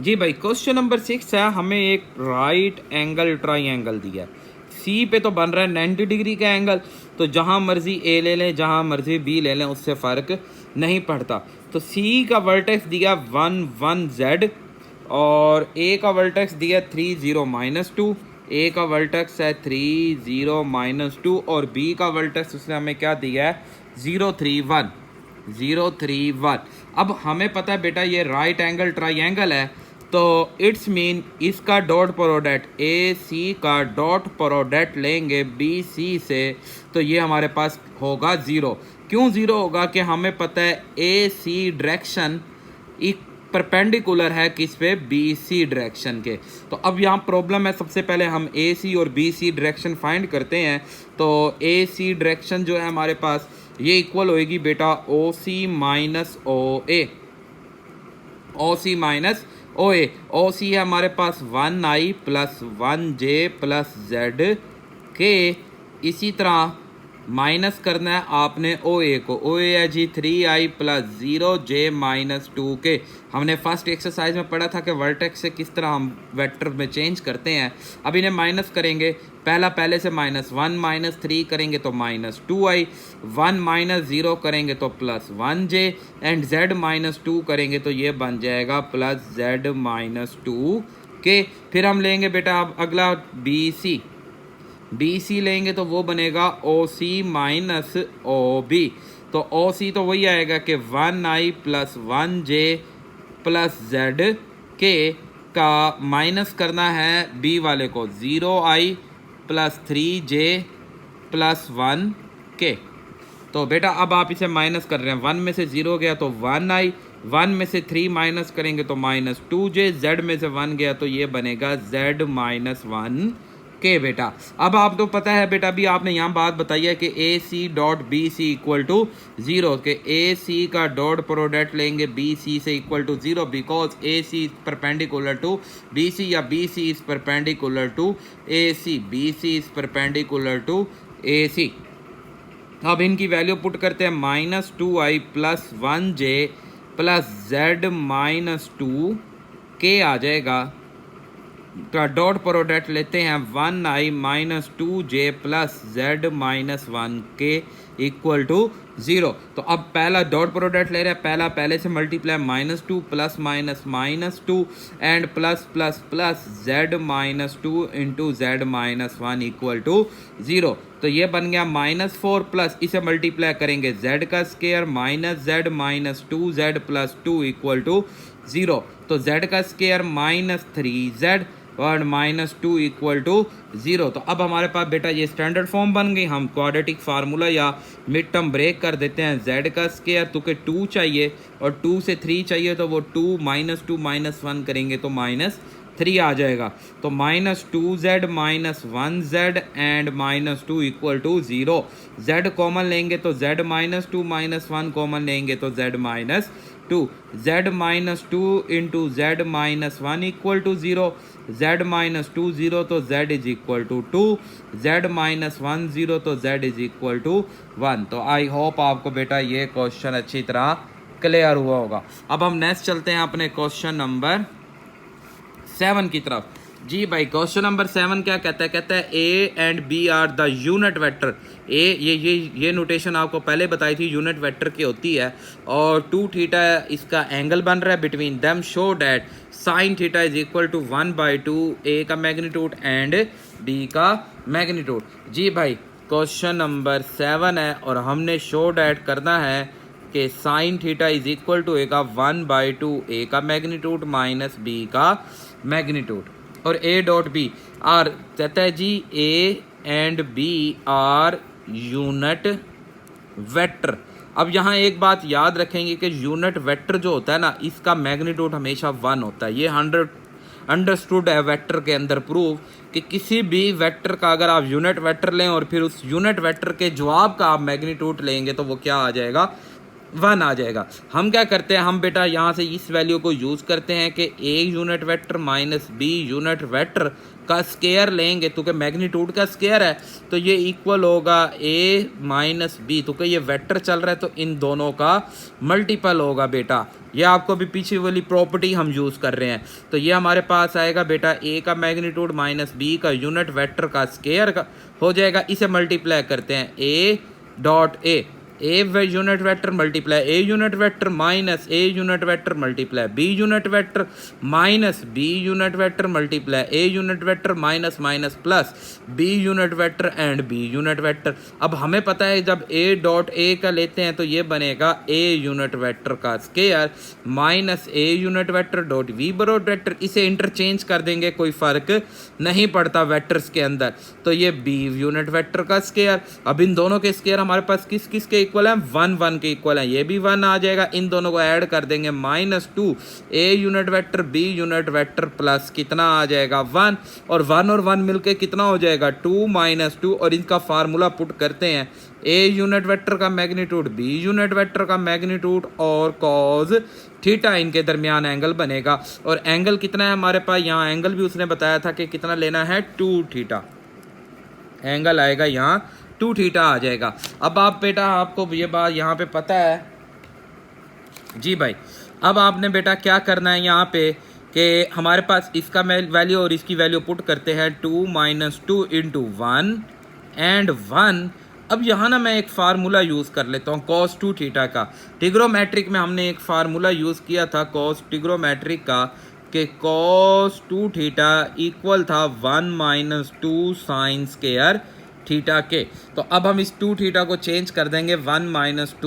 जी भाई क्वेश्चन नंबर 6 है, हमें एक राइट एंगल ट्राइंगल दिया है। सी पे तो बन रहा है 90 डिग्री का एंगल, तो जहाँ मर्जी ए ले लें जहाँ मर्जी बी ले लें उससे फ़र्क नहीं पड़ता। तो सी का वर्टेक्स दिया 1 1 Z और ए का वर्टेक्स दिया 3 0 -2। ए का वर्टेक्स है 3 0 -2 और बी का वर्टेक्स उसने हमें क्या दिया है 0 3 1 0 3 1। अब हमें पता है बेटा ये राइट एंगल ट्राइंगल है, तो इट्स मीन इसका डॉट प्रोडक्ट ए सी का डॉट प्रोडक्ट लेंगे बी सी से, तो ये हमारे पास होगा 0। क्यों 0 होगा? कि हमें पता है ए सी डायरेक्शन एक परपेंडिकुलर है किस पे? बी सी डायरेक्शन के। तो अब यहाँ प्रॉब्लम है, सबसे पहले हम ए सी और बी सी डायरेक्शन फाइंड करते हैं। तो ए सी डायरेक्शन जो है हमारे पास ये इक्वल होएगी बेटा ओ सी माइनस ओ ए, ओ सी माइनस ओ ए। ओ सी है हमारे पास 1i plus 1j plus z के। इसी तरह माइनस करना है आपने ओ ए को। ओ ए है जी 3i plus 0j minus 2k। हमने फर्स्ट एक्सरसाइज में पढ़ा था कि वर्टेक्स से किस तरह हम वेक्टर में चेंज करते हैं। अब इन्हें माइनस करेंगे, पहला पहले से -1 -3 करेंगे तो -2i, 1 -0 करेंगे तो प्लस 1j एंड z -2 करेंगे तो ये बन जाएगा प्लस z -2k। फिर हम लेंगे बेटा अब अगला बी सी लेंगे तो वो बनेगा ओ सी माइनस ओ बी। तो ओ सी तो वही आएगा कि 1i plus 1j plus z k का माइनस करना है बी वाले को 0i plus 3j plus 1k। तो बेटा अब आप इसे माइनस कर रहे हैं, 1 में से 0 गया तो 1i, 1 में से 3 माइनस करेंगे तो -2j, z में से 1 गया तो ये बनेगा z -1k बेटा। अब आप तो पता है बेटा भी आपने यहाँ बात बताई है कि a c dot b c equal to 0, के ए सी का डॉट प्रोडक्ट लेंगे बी सी से equal to 0 because a c is perpendicular to b c या b c is perpendicular to a c, b c is perpendicular to a c. अब इनकी वैल्यू पुट करते हैं -2i plus 1j plus z -2k आ जाएगा। का डॉट प्रोडक्ट लेते हैं 1i minus 2j plus z -1k equal to 0। तो अब पहला डॉट प्रोडक्ट ले रहे हैं, पहला पहले से multiply -2 plus -2 and plus plus plus z -2 into z -1 equal to 0। तो ये बन गया -4 प्लस इसे मल्टीप्लाई करेंगे z का square minus z -2z plus 2 equal to 0। तो z का स्क्वायर -3z और -2 इक्वल टू 0। तो अब हमारे पास बेटा ये स्टैंडर्ड फॉर्म बन गई। हम क्वाड्रेटिक फार्मूला या मिड टर्म ब्रेक कर देते हैं। z का स्क्वायर तो के 2 चाहिए और 2 से 3 चाहिए तो वो 2 -2 -1 करेंगे तो -3 आ जाएगा। तो -2z -1z and -2 equal to 0। z common लेंगे तो z -2 -1 कॉमन लेंगे तो z -2, z -2 into z -1 equal to 0, z -2 0 तो z is equal to 2, z -1 0 तो z इज इक्वल टू 1। तो आई होप आपको बेटा ये क्वेश्चन अच्छी तरह क्लियर हुआ होगा। अब हम नेक्स्ट चलते हैं अपने क्वेश्चन नंबर 7 की तरफ। जी भाई क्वेश्चन नंबर 7 क्या कहता है? कहता है a and b are the unit vector. ए ये नोटेशन आपको पहले बताई थी यूनिट वेक्टर की होती है, और 2 थीटा इसका एंगल बन रहा है between them, show that sine theta is equal to 1/2 ए का मैग्नीट्यूड एंड बी का मैग्नीट्यूड। जी भाई क्वेश्चन नंबर 7 है और हमने शो डैट करना है कि sine theta is equal to a का 1/2 ए का मैग्नीट्यूड माइनस बी का मैग्नीट्यूड, और ए डॉट बी आर कहता है जी a and b are unit vector. अब यहाँ एक बात याद रखेंगे कि यूनिट वेक्टर जो होता है ना, इसका मैग्नीट्यूड हमेशा 1 होता है। ये 100 अंडरस्टूड है वेक्टर के अंदर प्रूफ कि किसी भी वेक्टर का अगर आप यूनिट वेक्टर लें और फिर उस यूनिट वेक्टर के जवाब का आप मैग्नीट्यूड लेंगे तो वो क्या आ जाएगा? 1 आ जाएगा। हम क्या करते हैं, हम बेटा यहाँ से इस वैल्यू को यूज़ करते हैं कि a unit vector minus B unit vector का स्केयर लेंगे, तो कि मैग्नीट्यूड का स्केयर है तो ये इक्वल होगा ए माइनस बी, तो कि ये वेक्टर चल रहा है तो इन दोनों का मल्टीपल होगा बेटा। ये आपको भी पीछे वाली प्रॉपर्टी हम यूज़ कर रहे हैं, तो ये हमारे पास आएगा बेटा ए का मैग्नीट्यूड माइनस बी का यूनिट वेक्टर का स्केयर का हो जाएगा। इसे मल्टीप्लाई करते हैं A dot A unit vector multiply A unit vector minus A unit vector multiply B unit vector minus B unit vector multiply A unit vector minus minus plus B unit vector and B unit vector. अब हमें पता है जब ए डॉट ए का लेते हैं तो ये बनेगा ए यूनिट वेक्टर का square minus A unit vector dot V बरोड वेक्टर। इसे इंटरचेंज कर देंगे, कोई फर्क नहीं पड़ता वेक्टर्स के अंदर, तो ये बी यूनिट वेक्टर का स्केयर। अब इन दोनों के स्केयर हमारे पास किस किस के इक्वल है? 1 के इक्वल है, ये भी 1 आ जाएगा। इन दोनों को ऐड कर देंगे -2 a unit vector b unit vector plus कितना आ जाएगा 1, और 1 मिलके कितना हो जाएगा 2 - 2, और इनका फार्मूला पुट करते हैं ए यूनिट वेक्टर का मैग्नीट्यूड बी यूनिट वेक्टर का मैग्नीट्यूड और कॉज थीटा, इनके दरमियान एंगल बनेगा। और एंगल कितना है हमारे पास? यहाँ एंगल भी उसने बताया था कि कितना लेना है 2 थीटा, एंगल आएगा यहाँ 2 थीटा आ जाएगा। अब आप बेटा आपको ये बात यहाँ पे पता है जी भाई। अब आपने बेटा क्या करना है यहाँ पे कि हमारे पास इसका वैल्यू और इसकी वैल्यू पुट करते हैं 2 - 2 × 1 एंड 1। अब यहाँ ना मैं एक फार्मूला यूज़ कर लेता हूँ cos 2 थीटा का। ट्रिग्नोमेट्रिक में हमने एक फार्मूला यूज़ किया था cos ट्रिग्नोमेट्रिक का कि cos 2 थीटा इक्वल था 1 - 2 साइन स्क्वायर थीटा के। तो अब हम इस 2 थीटा को चेंज कर देंगे 1 -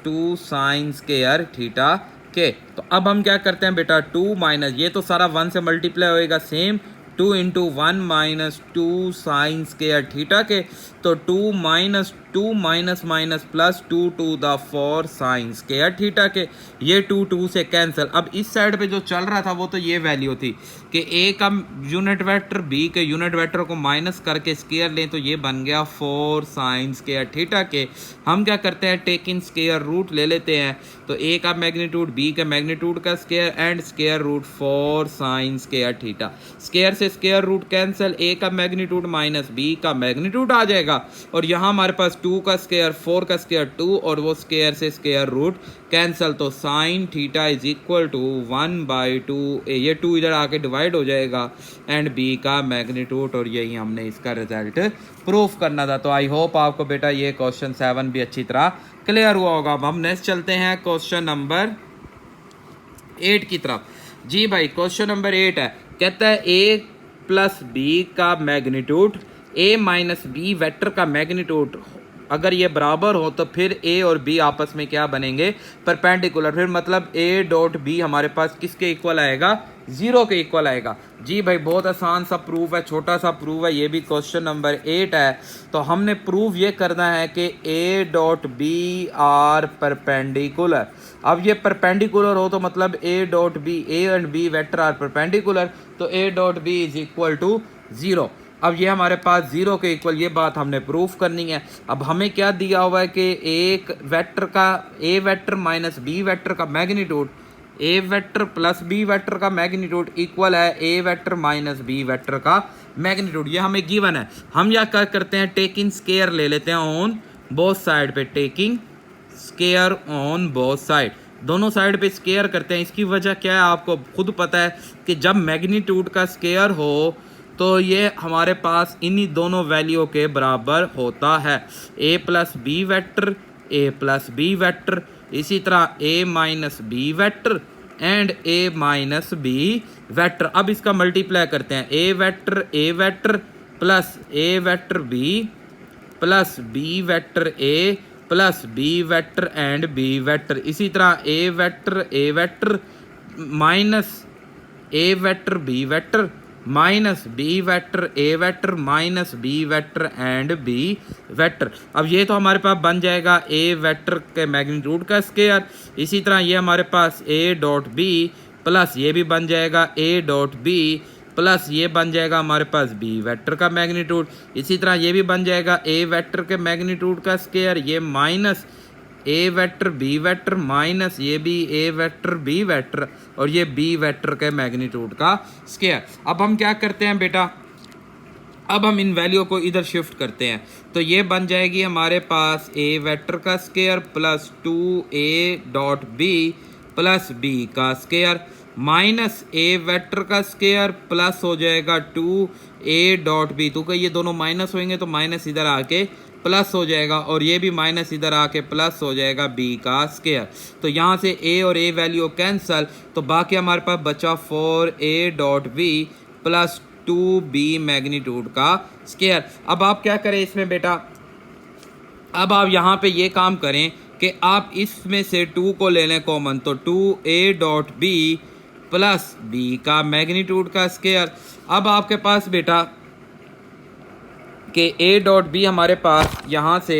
2 साइन स्क्वायर थीटा के। तो अब हम क्या करते हैं बेटा 2 माइनस, ये तो सारा 1 से मल्टीप्लाई होएगा, सेम 2 × 1 - 2 साइन स्क्वायर थीटा के। तो 2 - 2 माइनस प्लस 2 टू द 4 साइन स्क्वायर थीटा के। ये 2 से कैंसिल। अब इस साइड पे जो चल रहा था वो तो ये वैल्यू थी कि ए का यूनिट वेक्टर बी के यूनिट वेक्टर को माइनस करके स्क्वायर लें, तो ये बन गया 4 साइन स्क्वायर थीटा के। हम क्या करते हैं टेक इन स्क्वायर रूट ले लेते हैं, तो ए का मैग्नीट्यूड बी के मैग्नीट्यूड का square and square root 4 sine square theta. Square से स्क्वायर रूट कैंसिल, ए का मैग्नीट्यूड माइनस बी का मैग्नीट्यूड आ जाएगा, और यहाँ हमारे पास 2 का स्क्वायर 4 का स्क्वायर 2, और वो स्क्वायर से स्क्वायर रूट कैंसिल, तो sine theta is equal to 1/2 ये 2 इधर आके डिवाइड हो जाएगा एंड बी का मैग्नीट्यूड, और यही हमने इसका रिजल्ट प्रूफ करना था। तो आई होप आपको बेटा ये क्वेश्चन 7 भी अच्छी तरह क्लियर हुआ होगा। अब हम नेक्स्ट चलते हैं क्वेश्चन नंबर 8 की तरफ। जी भाई क्वेश्चन नंबर 8 है, कहता है ए प्लस बी का magnitude A minus B vector का मैग्नीट्यूड अगर ये बराबर हो तो फिर ए और बी आपस में क्या बनेंगे? परपेंडिकुलर। फिर मतलब ए डॉट बी हमारे पास किसके इक्वल आएगा? 0 के इक्वल आएगा। जी भाई बहुत आसान सा प्रूफ है, छोटा सा प्रूफ है, ये भी क्वेश्चन नंबर 8 है। तो हमने प्रूफ ये करना है कि a dot b are perpendicular. अब ये परपेंडिकुलर हो तो मतलब a dot b, a and b vector are perpendicular, तो ए dot b is equal to 0। अब ये हमारे पास 0 के इक्वल, ये बात हमने प्रूफ करनी है। अब हमें क्या दिया हुआ है कि एक वेक्टर का ए वेक्टर माइनस बी वेक्टर का मैग्नीट्यूड, ए वेक्टर प्लस बी वेक्टर का मैग्नीट्यूड इक्वल है ए वेक्टर माइनस बी वेक्टर का मैग्नीट्यूड। ये हमें गिवन है। हम क्या करते हैं टेकिंग स्क्वायर ले लेते हैं ऑन बोथ साइड पे, taking square on both side, दोनों साइड पे स्केयर करते हैं। इसकी वजह क्या है आपको खुद पता है कि जब मैग्नीट्यूड का स्केयर हो तो ये हमारे पास इन्हीं दोनों वैल्यू के बराबर होता है, a plus B vector, a plus B vector, इसी तरह a minus B vector and a minus B vector. अब इसका मल्टीप्लाई करते हैं, a vector plus a vector b plus b vector a plus B vector and B vector, इसी तरह a vector minus a vector b vector minus B vector a vector minus B vector and B vector. अब ये तो हमारे पास बन जाएगा a वैक्टर के मैग्नीट्यूड का स्केयर, इसी तरह ये हमारे पास a डॉट b प्लस ये भी बन जाएगा a डॉट b प्लस ये बन जाएगा हमारे पास b वेक्टर का मैग्नीट्यूड, इसी तरह ये भी बन जाएगा a वेक्टर के मैग्नीट्यूड का स्केयर, ये minus a vector b vector minus ये भी a वेक्टर b वेक्टर और ये b वेक्टर के मैग्नीट्यूड का स्केयर। अब हम क्या करते हैं बेटा, अब हम इन वैल्यू को इधर शिफ्ट करते हैं, तो ये बन जाएगी हमारे पास a वेक्टर का square plus 2a dot b plus b का स्केयर माइनस a वेक्टर का स्केयर प्लस हो जाएगा 2a डॉट b, तो ये दोनों माइनस होंगे तो माइनस इधर आके प्लस हो जाएगा और ये भी माइनस इधर आके प्लस हो जाएगा b का स्केयर। तो यहाँ से a और a वैल्यू कैंसल, तो बाकी हमारे पास बचा 4a dot b plus 2b magnitude का स्केयर। अब आप क्या करें इसमें बेटा, अब आप यहाँ पे ये काम करें कि आप इसमें से 2 को ले लें कॉमन, तो 2a dot b plus b का मैग्नीट्यूड का स्केयर। अब आपके पास बेटा कि a डॉट b हमारे पास यहाँ से,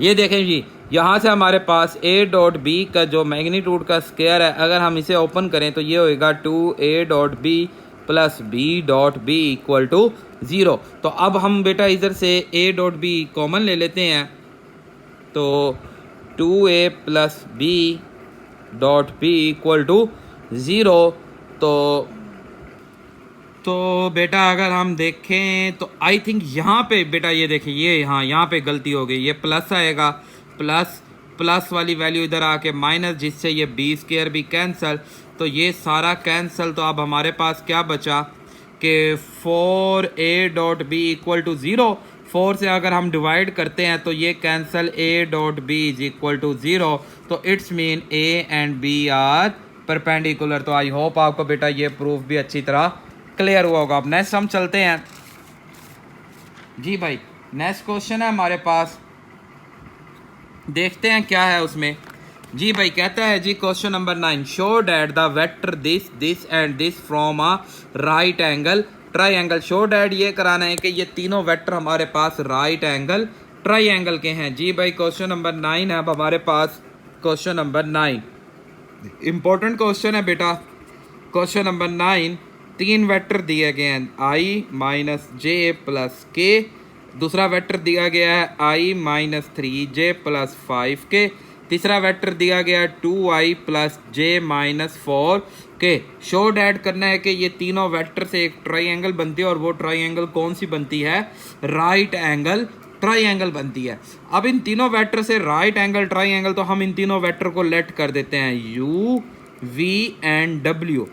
ये देखें जी, यहाँ से हमारे पास a डॉट b का जो मैग्नीट्यूड का स्केयर है, अगर हम इसे ओपन करें तो ये होएगा 2a dot b plus b dot b equal to 0। तो अब हम बेटा इधर से a डॉट b कॉमन ले लेते हैं, तो 2a plus b dot b equal to 0। तो बेटा अगर हम देखें तो आई थिंक यहाँ पे बेटा ये देखें, ये यहाँ पे गलती हो गई, ये प्लस आएगा, प्लस वाली वैल्यू इधर आके माइनस, जिससे ये b स्क्वायर भी कैंसिल, तो ये सारा कैंसिल। तो अब हमारे पास क्या बचा कि 4a dot b equal to 0, 4 से अगर हम डिवाइड करते हैं तो ये cancel a dot b is equal to 0, तो it's mean a and b are perpendicular. तो आई होप आपको बेटा ये प्रूफ भी अच्छी तरह क्लियर हुआ होगा। अब नेक्स्ट हम चलते हैं जी भाई, नेक्स्ट क्वेश्चन है हमारे पास, देखते हैं क्या है उसमें जी भाई। कहता है जी question number 9, show that the vector this and this from a right angle triangle. Show that ये कराना है कि ये तीनों वेक्टर हमारे पास राइट एंगल ट्राइंगल के हैं जी भाई। क्वेश्चन नंबर 9 है अब हमारे पास, क्वेश्चन नंबर 9 इंपॉर्टेंट क्वेश्चन है बेटा। क्वेश्चन नंबर 9, 3 वेक्टर दिए गए हैं i माइनस जे प्लस के, दूसरा वेक्टर दिया गया है i minus 3j plus 5k, तीसरा वेक्टर दिया गया है 2i plus j minus 4k। Show that करना है कि ये तीनों वेक्टर से एक ट्राइंगल बनती है, और वो ट्राइंगल कौन सी बनती है, राइट एंगल ट्राइंगल बनती है। अब इन तीनों वेक्टर से राइट एंगल ट्राइंगल, तो हम इन तीनों वेक्टर को लेट कर देते हैं u, v एंड w।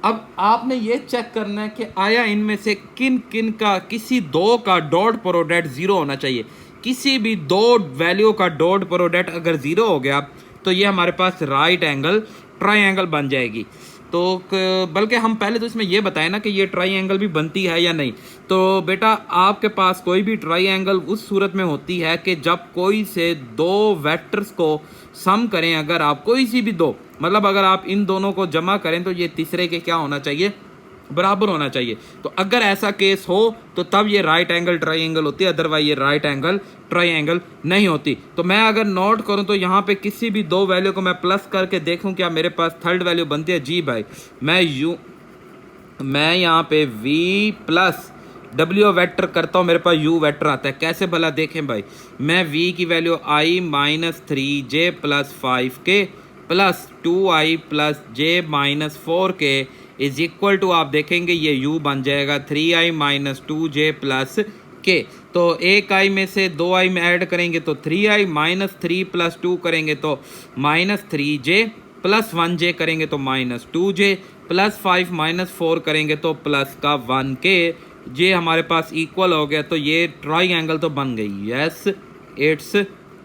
अब आपने ये चेक करना है कि आया इनमें से किन किन का किसी दो का डॉट प्रोडक्ट 0 होना चाहिए। किसी भी दो वैल्यू का डॉट प्रोडक्ट अगर 0 हो गया तो ये हमारे पास राइट एंगल ट्राइंगल बन जाएगी। तो बल्कि हम पहले तो इसमें ये बताएं ना कि ये ट्राइंगल भी बनती है या नहीं। तो बेटा आपके पास कोई भी ट्राइंगल उस सूरत में होती है कि जब कोई से दो वेक्टर्स को सम करें, अगर आप कोई सी भी दो, मतलब अगर आप इन दोनों को जमा करें तो ये तीसरे के क्या होना चाहिए, बराबर होना चाहिए। तो अगर ऐसा केस हो तो तब ये राइट एंगल ट्राइंगल होती है, अदरवाइज ये राइट एंगल ट्राइंगल नहीं होती। तो मैं अगर नोट करूं तो यहाँ पे किसी भी दो वैल्यू को मैं प्लस करके देखूं क्या मेरे पास थर्ड वैल्यू बनती है। जी भाई मैं यहाँ पे v प्लस w वेक्टर करता हूँ, मेरे पास u वेक्टर आता है। कैसे भला देखें भाई, मैं v की value i minus 3j plus 5k plus 2i plus j minus 4k is equal to, आप देखेंगे ये u बन जाएगा 3i माइनस 2j प्लस के। तो एक आई में से दो आई में ऐड करेंगे तो 3i, -3 + 2 करेंगे तो -3j, +1j करेंगे तो -2j, +5 - 4 करेंगे तो प्लस का 1k। ये हमारे पास इक्वल हो गया। तो ये ट्राइंगल तो बन गई। Yes, it's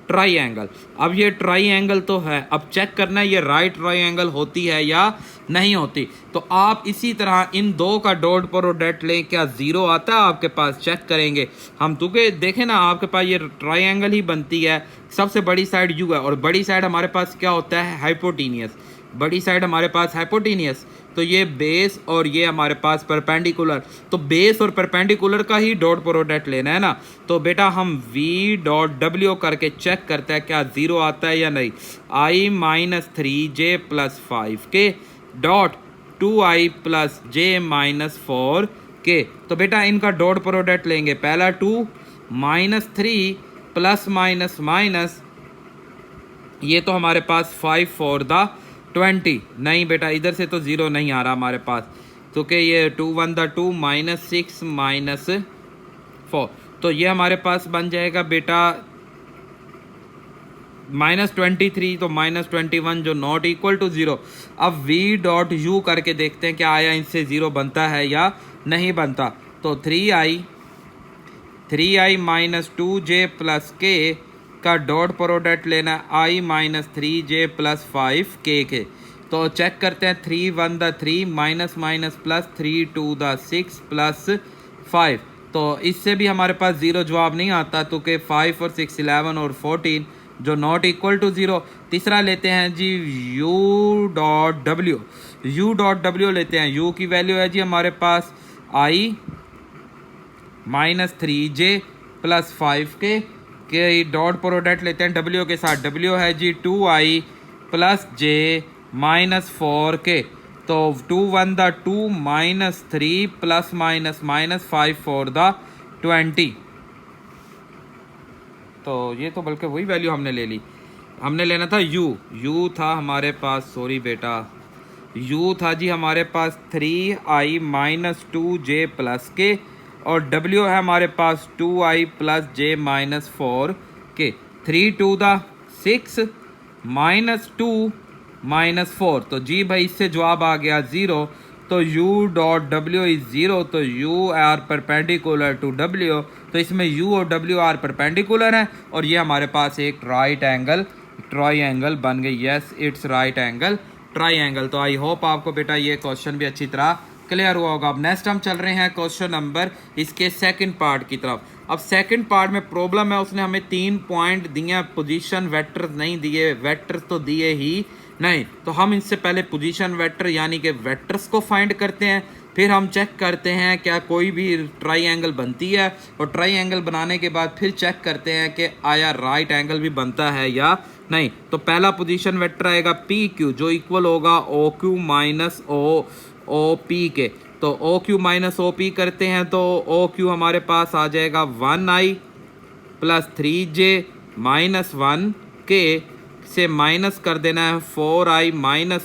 triangle. अब ये ट्राइंगल तो है, अब चेक करना है ये राइट ट्राइंगल होती है या नहीं होती। तो आप इसी तरह इन दो का डॉट प्रोडक्ट लें, क्या जीरो आता है आपके पास, चेक करेंगे हम। क्योंकि देखें ना, आपके पास ये ट्राइंगल ही बनती है। सबसे बड़ी साइड यू है और बड़ी साइड हमारे पास क्या होता है, हाइपोटेनियस। बड़ी साइड हमारे पास हाइपोटेनियस। तो ये बेस और ये हमारे पास परपेंडिकुलर। तो बेस और परपेंडिकुलर का ही डॉट प्रोडक्ट लेना है ना। तो बेटा हम v.w करके चेक करते हैं क्या जीरो आता है या नहीं। i - 3j + 5k dot 2i + j - 4k। तो बेटा इनका डॉट प्रोडक्ट लेंगे। पहला 2 -3 +- ये तो हमारे पास 5 4 द 20। नहीं बेटा, इधर से तो ज़ीरो नहीं आ रहा हमारे पास। तो क्या ये 2 1 द 2 -6 - 4। तो ये हमारे पास बन जाएगा बेटा -23 तो -21 जो नॉट इक्वल टू 0। अब v.u करके देखते हैं क्या आया इनसे ज़ीरो बनता है या नहीं बनता। तो 3i - 2j + k का डॉट प्रोडक्ट लेना i - 3j + 5k के। तो चेक करते हैं 3 1 द 3 -+ 3 2 द 6 + 5। तो इससे भी हमारे पास ज़ीरो जवाब नहीं आता। तो कि 5 और 6 11 और 14 जो नॉट इक्वल टू 0। तीसरा लेते हैं जी u.w लेते हैं। u की वैल्यू है जी हमारे पास i - 3j + 5k के डॉट प्रोडक्ट लेते हैं w के साथ। w है जी 2i + j - 4k। तो 2 1 द 2 -3 ± -5 4 द 20। तो ये तो बल्कि वही वैल्यू हमने ले ली। हमने लेना था u था हमारे पास, सॉरी बेटा, u था जी हमारे पास 3i - 2j + k और w है हमारे पास 2i + j - 4k। 3 2 द 6 -2 - 4। तो जी भाई इससे जवाब आ गया 0। तो u.w इज 0। तो u are perpendicular to w। तो इसमें u और w आर परपेंडिकुलर हैं और ये हमारे पास एक राइट एंगल ट्राइंगल बन गई। Yes, it's right angle triangle. तो आई होप आपको बेटा ये क्वेश्चन भी अच्छी तरह क्लियर हुआ होगा। अब नेक्स्ट हम चल रहे हैं क्वेश्चन नंबर इसके सेकंड पार्ट की तरफ। अब सेकंड पार्ट में प्रॉब्लम है, उसने हमें 3 पॉइंट दिए, पोजीशन वेक्टर्स नहीं दिए, वेक्टर्स तो दिए ही नहीं। तो हम इससे पहले पोजीशन वेक्टर यानी कि वेक्टर्स को फाइंड करते हैं, फिर हम चेक करते हैं क्या कोई भी ट्राइंगल बनती है और ट्राइंगल बनाने के बाद फिर चेक करते हैं कि आया राइट एंगल भी बनता है या नहीं। तो पहला पोजीशन वेक्टर आएगा पी क्यू जो इक्वल होगा O Q minus O P के। तो O Q minus O P करते हैं तो ओ क्यू हमारे पास आ जाएगा 1i + 3j - 1k से माइनस कर देना है 4i -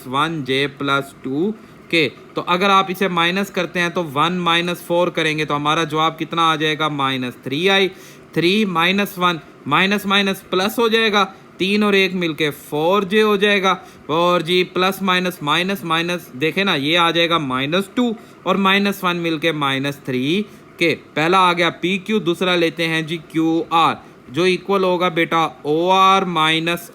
1j + 2k। तो अगर आप इसे माइनस करते हैं तो 1 - 4 करेंगे तो हमारा जवाब कितना आ जाएगा -3i। 3 - 1 माइनस माइनस प्लस हो जाएगा, 3 और 1 मिलके 4j हो जाएगा। और जी प्लस माइनस माइनस माइनस देखे ना, ये आ जाएगा -2 और -1 मिलके -3k। पहला आ गया पी क्यू, दूसरा लेते हैं जी क्यू आर जो इक्वल होगा बेटा O R minus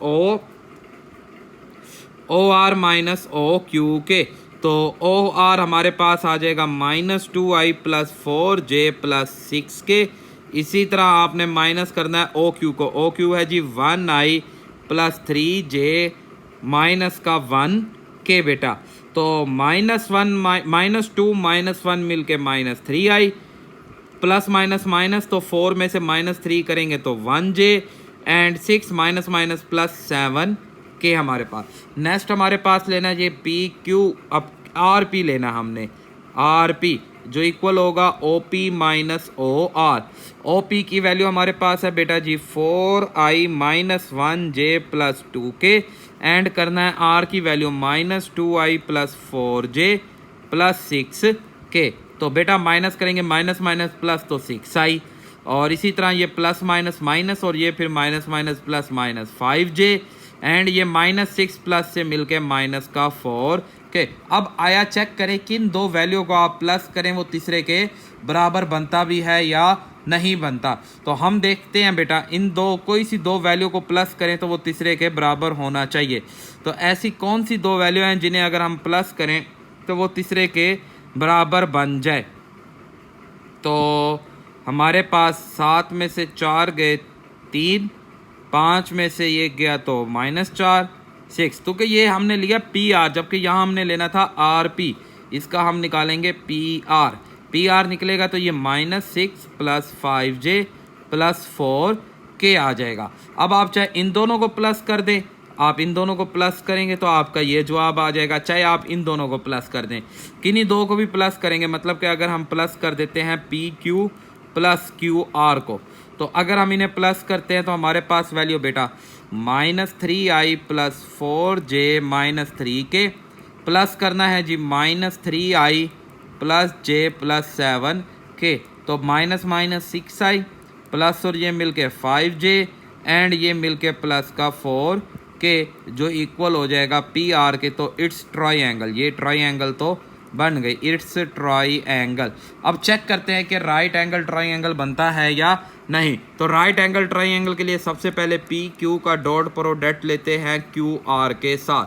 O Q के। तो ओ आर हमारे पास आ जाएगा -2i + 4j + 6k। इसी तरह आपने माइनस करना है ओ क्यू को। ओ क्यू है जी 1i + 3j -1k बेटा। तो -2 -1 मिलके -3i प्लस माइनस माइनस तो 4 में से -3 करेंगे तो 1j and 6 minus plus 7k हमारे पास। नेक्स्ट हमारे पास लेना है ये पी क्यू। अब आर पी लेना हमने, आर पी जो इक्वल होगा O P minus O R. O P की वैल्यू हमारे पास है बेटा जी 4i - 1j + 2k एंड करना है आर की वैल्यू -2i + 4j + 6k। तो बेटा माइनस करेंगे माइनस माइनस प्लस तो 6i और इसी तरह ये प्लस माइनस माइनस और ये फिर minus minus plus minus 5j and ये -6 प्लस से मिलके माइनस का 4 के। अब आया चेक करें किन दो वैल्यू को आप प्लस करें वो तीसरे के बराबर बनता भी है या नहीं बनता। तो हम देखते हैं बेटा, इन दो कोई सी दो वैल्यू को प्लस करें तो वो तीसरे के बराबर होना चाहिए। तो ऐसी कौन सी दो वैल्यू हैं जिन्हें अगर हम प्लस करें तो वो तीसरे के बराबर बन जाए। तो हमारे पास 7 में से 4 गए 3, 5 में से ये गया तो -4 6, तो कि ये हमने लिया PR, जबकि यहाँ हमने लेना था RP। इसका हम निकालेंगे PR निकलेगा तो ये -6 प्लस 5j प्लस 4k आ जाएगा। अब आप चाहे इन दोनों को प्लस कर दें, आप इन दोनों को प्लस करेंगे तो आपका ये जवाब आ जाएगा, चाहे आप इन दोनों को प्लस कर दें। किन्हीं दो को भी प्लस करेंगे, मतलब कि अगर हम प्लस कर देते हैं PQ प्लस QR को, तो अगर हम इन्हें प्लस करते हैं तो हमारे पास वैल्यू बेटा -3i plus 4j -3k, plus करना है जी -3i plus j plus 7k, तो -6i प्लस और ये मिलके 5j एंड ये मिलके प्लस का 4k जो इक्वल हो जाएगा PR के। तो इट्स ट्रायंगल, ये ट्रायंगल तो बन गई, इट्स ट्रायंगल। अब चेक करते हैं कि राइट एंगल ट्रायंगल बनता है या नहीं। तो राइट एंगल ट्रायंगल के लिए सबसे पहले PQ का डॉट प्रोडक्ट लेते हैं QR के साथ।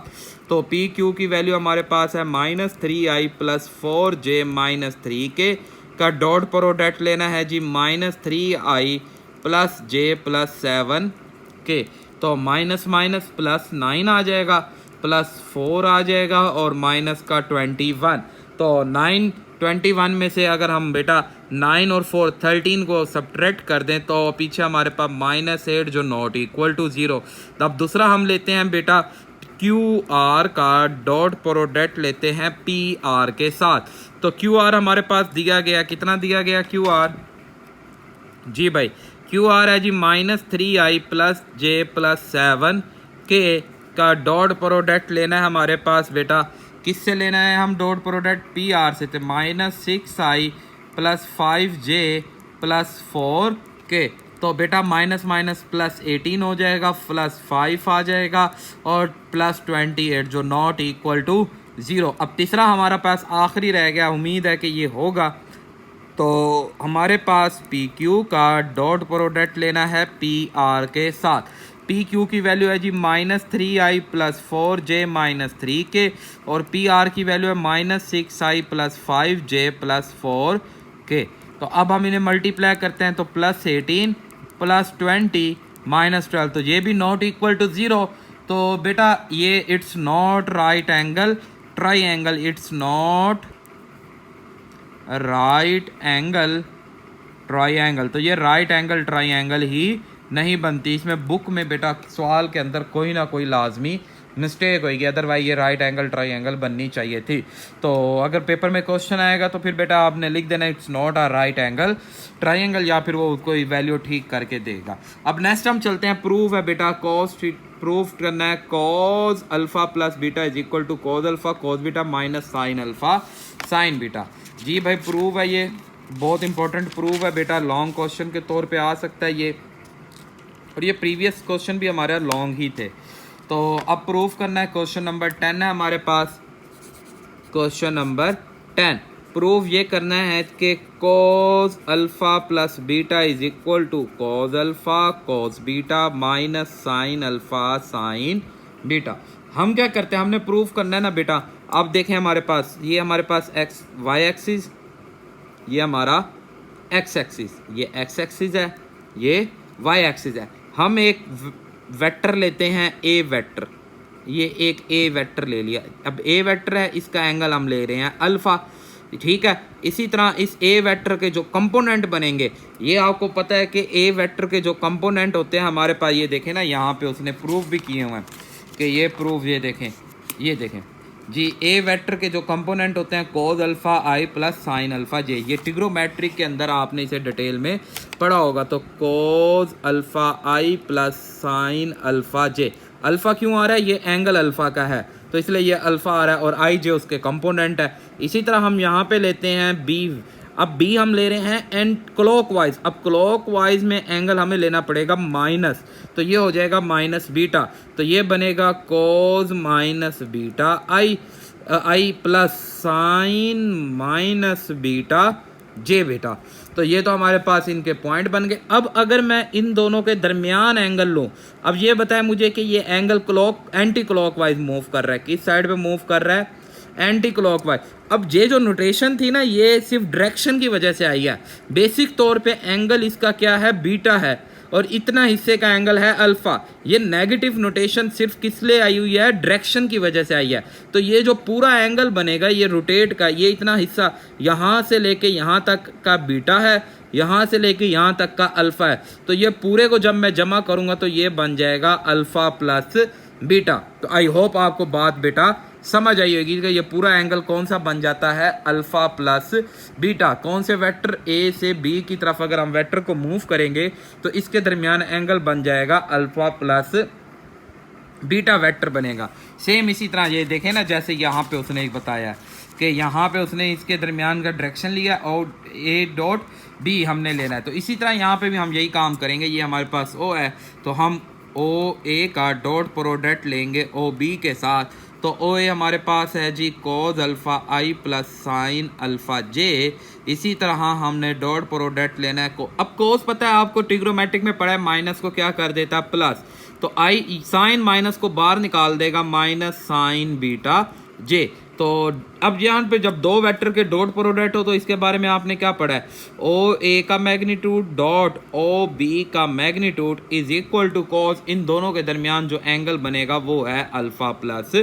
तो PQ की वैल्यू हमारे पास है -3i प्लस 4j -3k का डॉट प्रोडक्ट लेना है जी -3i plus j plus 7k। तो माइनस माइनस प्लस 9 आ जाएगा, प्लस 4 आ जाएगा और माइनस का 21। तो 9 21 में से अगर हम बेटा 9 और 4 13 को सब्ट्रैक्ट कर दें तो पीछे हमारे पास -8 जो नॉट इक्वल टू 0। अब दूसरा हम लेते हैं बेटा QR का डॉट प्रोडक्ट लेते हैं PR के साथ। तो QR हमारे पास दिया गया, कितना दिया गया QR जी भाई, QR है जी -3i plus j plus 7k का डॉट प्रोडक्ट लेना है हमारे पास बेटा, किससे लेना है हम डॉट प्रोडक्ट PR से, तो -6i plus 5j plus 4k। तो बेटा माइनस माइनस प्लस 18 हो जाएगा, प्लस 5 आ जाएगा और प्लस 28 जो नॉट इक्वल टू 0। अब तीसरा हमारा पास आखिरी रह गया, उम्मीद है कि ये होगा। तो हमारे पास PQ का डॉट प्रोडक्ट लेना है PR के साथ। PQ की वैल्यू है जी -3i प्लस 4j -3k और PR की वैल्यू है -6i plus 5j plus 4k। तो अब हम इन्हें मल्टीप्लाई करते हैं तो प्लस 18 प्लस 20 -12, तो ये भी नॉट इक्वल टू 0। तो बेटा ये it's not right angle triangle, it's not right angle triangle. तो ये राइट एंगल ट्रायंगल ही नहीं बनती। इसमें बुक में बेटा सवाल के अंदर कोई ना कोई लाजमी मिस्टेक होगी, अदरवाइज ये राइट एंगल ट्रायंगल बननी चाहिए थी। तो अगर पेपर में क्वेश्चन आएगा तो फिर बेटा आपने लिख देना it's not a right angle triangle, या फिर वो कोई वैल्यू ठीक करके देगा। अब नेक्स्ट हम चलते हैं, प्रूफ है बेटा कॉस, प्रूफ करना है cos alpha plus beta is equal to cos alpha cos beta minus sine alpha sine beta. जी भाई प्रूफ है, ये बहुत इंपॉर्टेंट प्रूफ है बेटा, लॉन्ग क्वेश्चन के तौर पे आ सकता है ये, और ये प्रीवियस क्वेश्चन भी हमारे लॉन्ग ही थे। तो अब प्रूफ करना है, क्वेश्चन नंबर 10 है हमारे पास। क्वेश्चन नंबर 10 प्रूफ ये करना है कि cos alpha plus beta is equal to cos alpha cos beta minus sine alpha sine beta. हम क्या करते हैं, हमने प्रूफ करना है ना बेटा। अब देखें हमारे पास, ये हमारे पास एक्स वाई एक्सिस, ये हमारा एक्स एक्सिस, ये एक्स एक्सिस है, ये वाई एक्सिस है। हम एक वेक्टर लेते हैं ए वेक्टर, ये एक ए वेक्टर ले लिया। अब ए वेक्टर है, इसका एंगल हम ले रहे हैं अल्फा, ठीक है। इसी तरह इस ए वेक्टर के जो कंपोनेंट बनेंगे, ये आपको पता है कि ए वेक्टर के जो कंपोनेंट होते हैं हमारे पास, ये देखें ना यहाँ पे उसने प्रूफ भी किए हुए हैं कि ये प्रूफ, ये देखें जी, ए वेक्टर के जो कंपोनेंट होते हैं कोस alpha i plus sine alpha जे, ये ट्रिग्नोमेट्रिक के अंदर आपने इसे डिटेल में पढ़ा होगा। तो cos alpha i plus sine alpha j, alpha क्यों आ रहा है, ये एंगल अल्फा का है तो इसलिए ये अल्फा आ रहा है, और आई जे उसके कंपोनेंट है। इसी तरह हम यहाँ पे लेते हैं बी अब बी हम ले रहे हैं एंड क्लॉकवाइज, अब क्लॉकवाइज में एंगल हमें लेना पड़ेगा माइनस, तो ये हो जाएगा माइनस बीटा, तो ये बनेगा कॉज माइनस बीटा आई प्लस साइन माइनस बीटा जे बेटा। तो ये तो हमारे पास इनके पॉइंट बन गए। अब अगर मैं इन दोनों के दरमियान एंगल लूं, अब ये बताएं मुझे कि ये एंगल एंटी क्लॉकवाइज मूव कर रहा है, किस साइड पे मूव कर रहा है, एंटी क्लॉकवाइज। अब ये जो नोटेशन थी ना, ये सिर्फ डायरेक्शन की वजह से आई है। बेसिक तौर पे एंगल इसका क्या है, बीटा है, और इतना हिस्से का एंगल है अल्फा। ये नेगेटिव नोटेशन सिर्फ किस लिए आई हुई है, डायरेक्शन की वजह से आई है। तो ये जो पूरा एंगल बनेगा ये रोटेट का, ये इतना हिस्सा यहाँ से लेके यहाँ तक का बीटा है, यहाँ से लेके यहाँ तक का अल्फा है। तो ये पूरे को जब मैं जमा करूँगा तो ये बन जाएगा अल्फा प्लस बीटा। तो आई होप आपको बात बेटा समझ आई होगी कि ये पूरा एंगल कौन सा बन जाता है, अल्फा प्लस बीटा। कौन से वेक्टर ए से बी की तरफ अगर हम वेक्टर को मूव करेंगे तो इसके दरमियान एंगल बन जाएगा अल्फा प्लस बीटा वेक्टर बनेगा। सेम इसी तरह ये देखें ना, जैसे यहाँ पे उसने एक बताया कि यहाँ पे उसने इसके दरमियान का डायरेक्शन लिया और ए डॉट बी हमने लेना है, तो इसी तरह यहाँ पे भी हम यही काम करेंगे। ये हमारे पास ओ है तो हम ओ ए का डॉट प्रोडक्ट लेंगे ओ बी के साथ, तो ओ ए हमारे पास है जी cause alpha i plus sine alpha जे। इसी तरह हमने डॉट प्रोडक्ट लेना है को, अब कोस पता है आपको ट्रिग्नोमेट्रिक में पढ़ा है, माइनस को क्या कर देता है प्लस, तो आई साइन माइनस को बाहर निकाल देगा माइनस साइन बीटा जे। तो अब यहाँ पे जब दो वेक्टर के डॉट प्रोडक्ट हो तो इसके बारे में आपने क्या पढ़ा है, ओ ए का मैग्नीट्यूड डॉट ओ बी का magnitude is equal to cos, इन दोनों के दरमियान जो एंगल बनेगा वो है अल्फा प्लस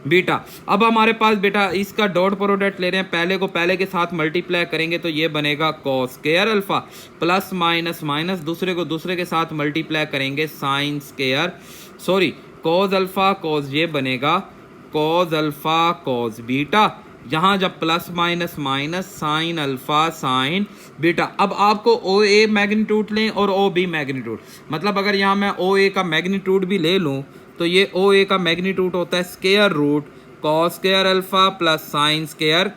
बीटा। अब हमारे पास बेटा इसका डॉट प्रोडक्ट ले रहे हैं, पहले को पहले के साथ मल्टीप्लाई करेंगे तो ये बनेगा cos square alpha plus minus minus दूसरे को दूसरे के साथ मल्टीप्लाई करेंगे sine square sorry cos alpha cos, ये बनेगा कॉस अल्फा कॉस बीटा। यहाँ जब plus minus minus sine alpha sine beta. अब आपको ओ ए मैग्नीट्यूड लें और ओ बी मैग्नीट्यूड, मतलब अगर यहाँ मैं ओ ए का मैग्नीट्यूड भी ले लूँ तो ये ओ ए का मैग्नीट्यूड होता है square root cos square alpha plus sine square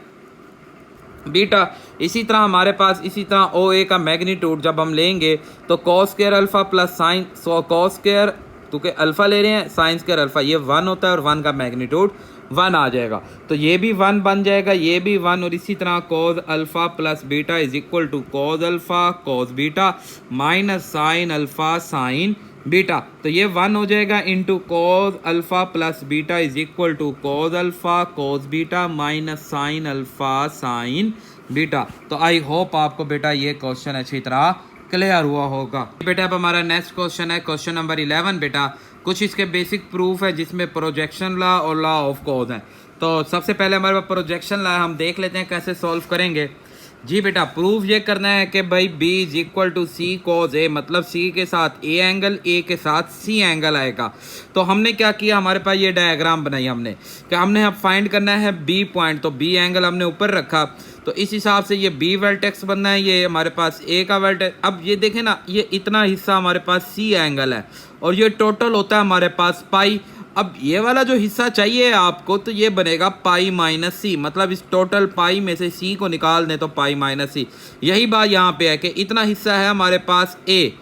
beta. इसी तरह हमारे पास इसी तरह ओ ए का मैग्नीट्यूड जब हम लेंगे तो cos square alpha plus sine cos square, क्योंकि अल्फा ले रहे हैं साइन स्क्वायर अल्फा, ये 1 होता है और 1 का मैग्नीट्यूड 1 आ जाएगा, तो ये भी 1 बन जाएगा, ये भी 1। और इसी तरह cos alpha plus beta is equal to cos alpha cos beta minus sine alpha sine beta, तो ये 1 हो जाएगा into cos alpha plus beta is equal to cos alpha cos beta minus sine alpha sine beta. तो आई होप आपको बेटा ये क्वेश्चन अच्छी तरह क्लियर हुआ होगा। बेटा अब हमारा नेक्स्ट क्वेश्चन है क्वेश्चन नंबर 11। बेटा कुछ इसके बेसिक प्रूफ है जिसमें प्रोजेक्शन लॉ और लॉ ऑफ कॉज है। तो सबसे पहले हमारे पास प्रोजेक्शन लॉ हम देख लेते हैं कैसे सॉल्व करेंगे। जी बेटा प्रूफ ये करना है कि भाई b is equal to c cos a, मतलब c के साथ a एंगल a के साथ c एंगल आएगा। तो हमने क्या किया, हमारे पास ये डायग्राम बनाई हमने कि हमने अब फाइंड करना है b पॉइंट, तो b एंगल हमने ऊपर रखा, तो इस हिसाब से ये b वर्टेक्स बनना है, ये हमारे पास a का वर्टेक्स। अब ये देखें ना, ये इतना हिस्सा हमारे पास c एंगल है और ये टोटल होता है हमारे पास पाई। अब ये वाला जो हिस्सा चाहिए आपको तो ये बनेगा पाई माइनस सी, मतलब इस टोटल पाई में से सी को निकाल दें तो पाई माइनस सी। यही बात यहाँ पे है कि इतना हिस्सा है हमारे पास ए,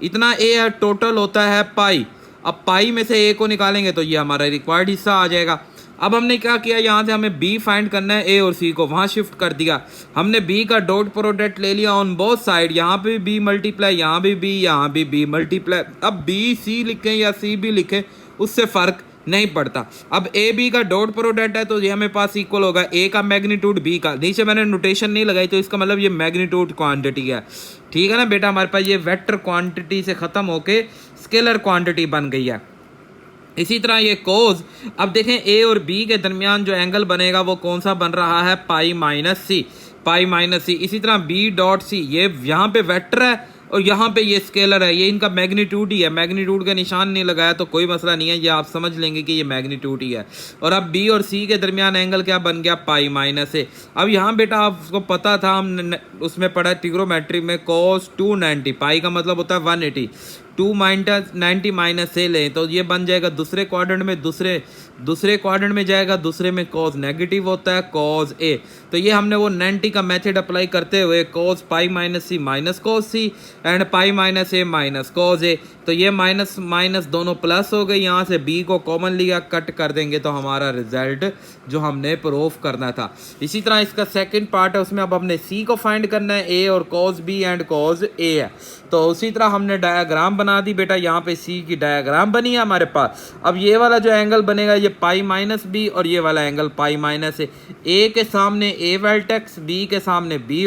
इतना ए है, टोटल होता है पाई। अब पाई में से ए को निकालेंगे तो ये हमारा रिक्वायर्ड हिस्सा आ जाएगा। अब हमने क्या किया, यहाँ से हमें बी फाइंड करना है, ए और सी को वहाँ शिफ्ट कर दिया। हमने बी का डॉट प्रोडक्ट ले लिया ऑन बोथ साइड, यहाँ पे बी मल्टीप्लाई, यहाँ भी बी, यहाँ भी बी मल्टीप्लाई। अब बी सी लिखें या सी बी लिखें उससे फ़र्क नहीं पड़ता। अब ए बी का डॉट प्रोडक्ट है तो ये हमें पास इक्वल होगा ए का मैग्नीट्यूड बी का, नीचे मैंने नोटेशन नहीं लगाई तो इसका मतलब ये मैग्नीट्यूड क्वांटिटी है, ठीक है ना बेटा। हमारे पास ये वेक्टर क्वांटिटी से ख़त्म होके स्केलर क्वांटिटी बन गई है। इसी तरह ये कोज, अब देखें ए और बी के दरमियान जो एंगल बनेगा वो कौन सा बन रहा है, पाई माइनस सी, पाई माइनस सी। इसी तरह बी डॉट सी, ये यहाँ पे वेक्टर है और यहाँ पे ये स्केलर है, ये इनका मैग्नीट्यूड ही है, मैग्नीट्यूड का निशान नहीं लगाया तो कोई मसला नहीं है, ये आप समझ लेंगे कि ये मैग्नीट्यूड ही है। और अब बी और सी के दरमियान एंगल क्या बन गया, पाई माइनस ए। अब यहाँ बेटा आपको पता था, हम उसमें पढ़ा ट्रिग्नोमेट्री में cos 290, पाई का मतलब होता है 180, 2 - 90 माइनस ए लें तो ये बन जाएगा दूसरे क्वाड्रेंट में, दूसरे क्वाड्रेंट में जाएगा, दूसरे में कॉज नेगेटिव होता है कॉज ए। तो ये हमने वो 90 का मेथड अप्लाई करते हुए cos pi minus c minus cos c and pi minus a minus cos a, तो ये माइनस माइनस दोनों प्लस हो गए। यहाँ से बी को कॉमन लिया, कट कर देंगे तो हमारा रिजल्ट जो हमने प्रूफ करना था। इसी तरह इसका सेकंड पार्ट है, उसमें अब हमने सी को फाइंड करना है, ए और कॉज बी एंड कॉज ए है। तो उसी तरह हमने डायग्राम बना दी बेटा, यहाँ पे सी की डायग्राम बनी है हमारे पास। अब ये वाला जो एंगल बनेगा ये पाई माइनस बी और ये वाला एंगल पाई माइनस ए के सामने ए वेक्टर, बी के सामने बी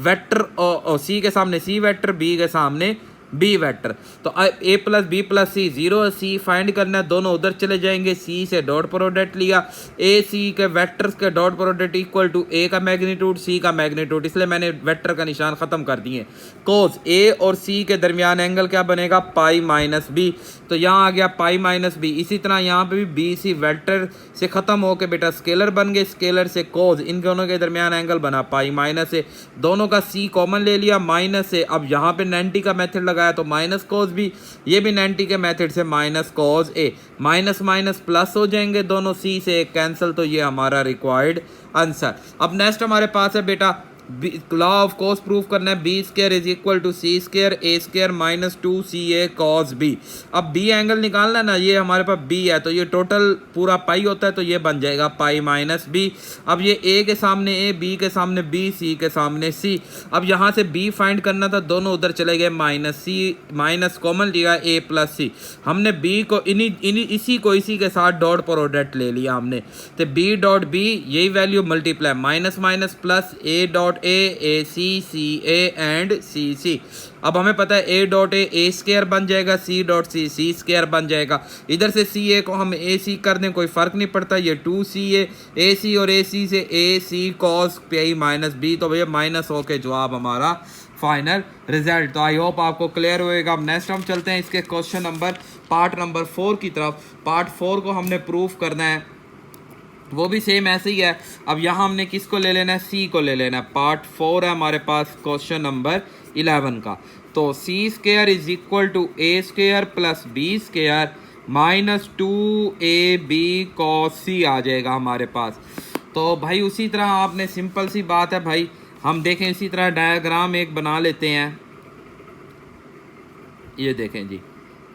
वेक्टर और सी के सामने सी वेक्टर, बी के सामने बी वेक्टर। तो ए प्लस बी प्लस सी 0 सी फाइंड करना है, दोनों उधर चले जाएंगे। सी से डॉट प्रोडक्ट लिया, ए सी के वेक्टर्स के dot product equal to a का मैग्नीट्यूड सी का मैग्नीट्यूड, इसलिए मैंने वेक्टर का निशान खत्म कर दिए। कोस ए और सी के दरमियान एंगल क्या बनेगा, पाई माइनस बी, तो यहाँ आ गया पाई माइनस बी। इसी तरह यहाँ पे भी बी सी वेक्टर से खत्म होके बेटा स्केलर बन गए, स्केलर से कोस, इन दोनों के दरमियान एंगल बना पाई माइनस ए, दोनों का सी कॉमन ले लिया माइनस ए। अब यहाँ पे 90 का मेथड लगाया तो माइनस कॉस बी, ये भी 90 के मेथड से minus cos A, minus minus plus हो जाएंगे, दोनों सी से कैंसिल, तो ये हमारा रिक्वायर्ड आंसर। अब नेक्स्ट हमारे पास है बेटा लॉ ऑफ कॉस प्रूफ करना है, B square is equal to C square A square minus 2ca cos B. अब बी एंगल निकालना ना, ये हमारे पास बी है तो ये टोटल पूरा पाई होता है, तो ये बन जाएगा पाई माइनस बी। अब ये ए के सामने ए, बी के सामने बी, सी के सामने सी। अब यहाँ से बी फाइंड करना था, दोनों उधर चले गए, माइनस सी माइनस कॉमन लिया ए प्लस सी। हमने बी को इसी के साथ डॉट प्रोडक्ट ले लिया हमने, तो बी डॉट बी यही value multiply minus minus plus A dot a c c a and c c. अब हमें पता है ए डॉट ए स्क्वायर बन जाएगा, सी डॉट सी स्क्वायर बन जाएगा। इधर से सी ए को हम ए सी कर दें, कोई फर्क नहीं पड़ता, ये 2ca ए सी और ए सी से ए सी कॉस पाई माइनस बी, तो भैया माइनस हो के जवाब हमारा फाइनल रिजल्ट। तो आई होप आपको क्लियर होएगा। अब नेक्स्ट हम चलते हैं इसके क्वेश्चन नंबर पार्ट नंबर 4 की तरफ। पार्ट 4 को हमने प्रूफ करना है, वो भी सेम ऐसे ही है। अब यहाँ हमने किसको ले लेना है, सी को ले लेना है। पार्ट 4 है हमारे पास क्वेश्चन नंबर 11 का। तो c square is equal to a square plus b square minus 2ab cos c आ जाएगा हमारे पास। तो भाई उसी तरह आपने सिंपल सी बात है भाई, हम देखें इसी तरह डायग्राम एक बना लेते हैं। ये देखें जी,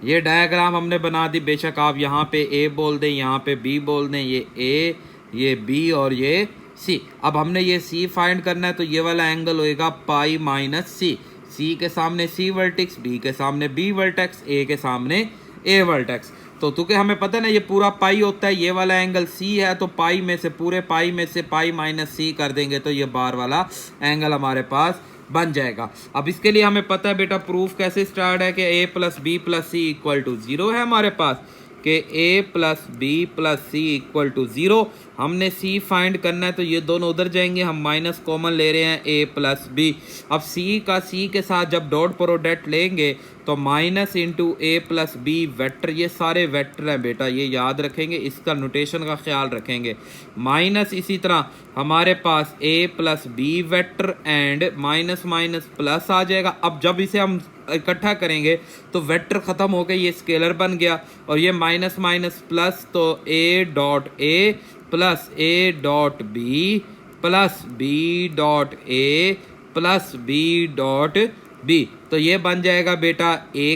ये डायग्राम हमने बना दी। बेशक आप यहाँ पे ए बोल दें, यहाँ पे बी बोल दें, ये ए, ये बी और ये सी। अब हमने ये सी फाइंड करना है, तो ये वाला एंगल होएगा पाई माइनस सी। सी के सामने सी वर्टेक्स, बी के सामने बी वर्टेक्स, ए के सामने ए वर्टेक्स। तो क्योंकि हमें पता है ना ये पूरा पाई होता है, ये वाला एंगल सी है, तो पाई में से पूरे पाई में से पाई माइनस सी कर देंगे तो ये बार वाला एंगल हमारे पास बन जाएगा। अब इसके लिए हमें पता है बेटा प्रूफ कैसे स्टार्ट है कि a plus B plus C equal to 0 है हमारे पास, कि a plus B plus C equal to 0। हमने c फाइंड करना है, तो ये दोनों उधर जाएंगे, हम माइनस कॉमन ले रहे हैं a प्लस बी। अब c का c के साथ जब डॉट प्रोडक्ट लेंगे तो माइनस इंटू ए प्लस बी वेक्टर, ये सारे वेक्टर हैं बेटा, ये याद रखेंगे, इसका नोटेशन का ख्याल रखेंगे। माइनस इसी तरह हमारे पास a plus b vector and minus minus plus आ जाएगा। अब जब इसे हम इकट्ठा करेंगे तो वेक्टर ख़त्म हो गए, ये स्केलर बन गया, और ये माइनस माइनस प्लस, तो a dot A plus A dot B plus B dot A plus B dot B, तो ये बन जाएगा बेटा ए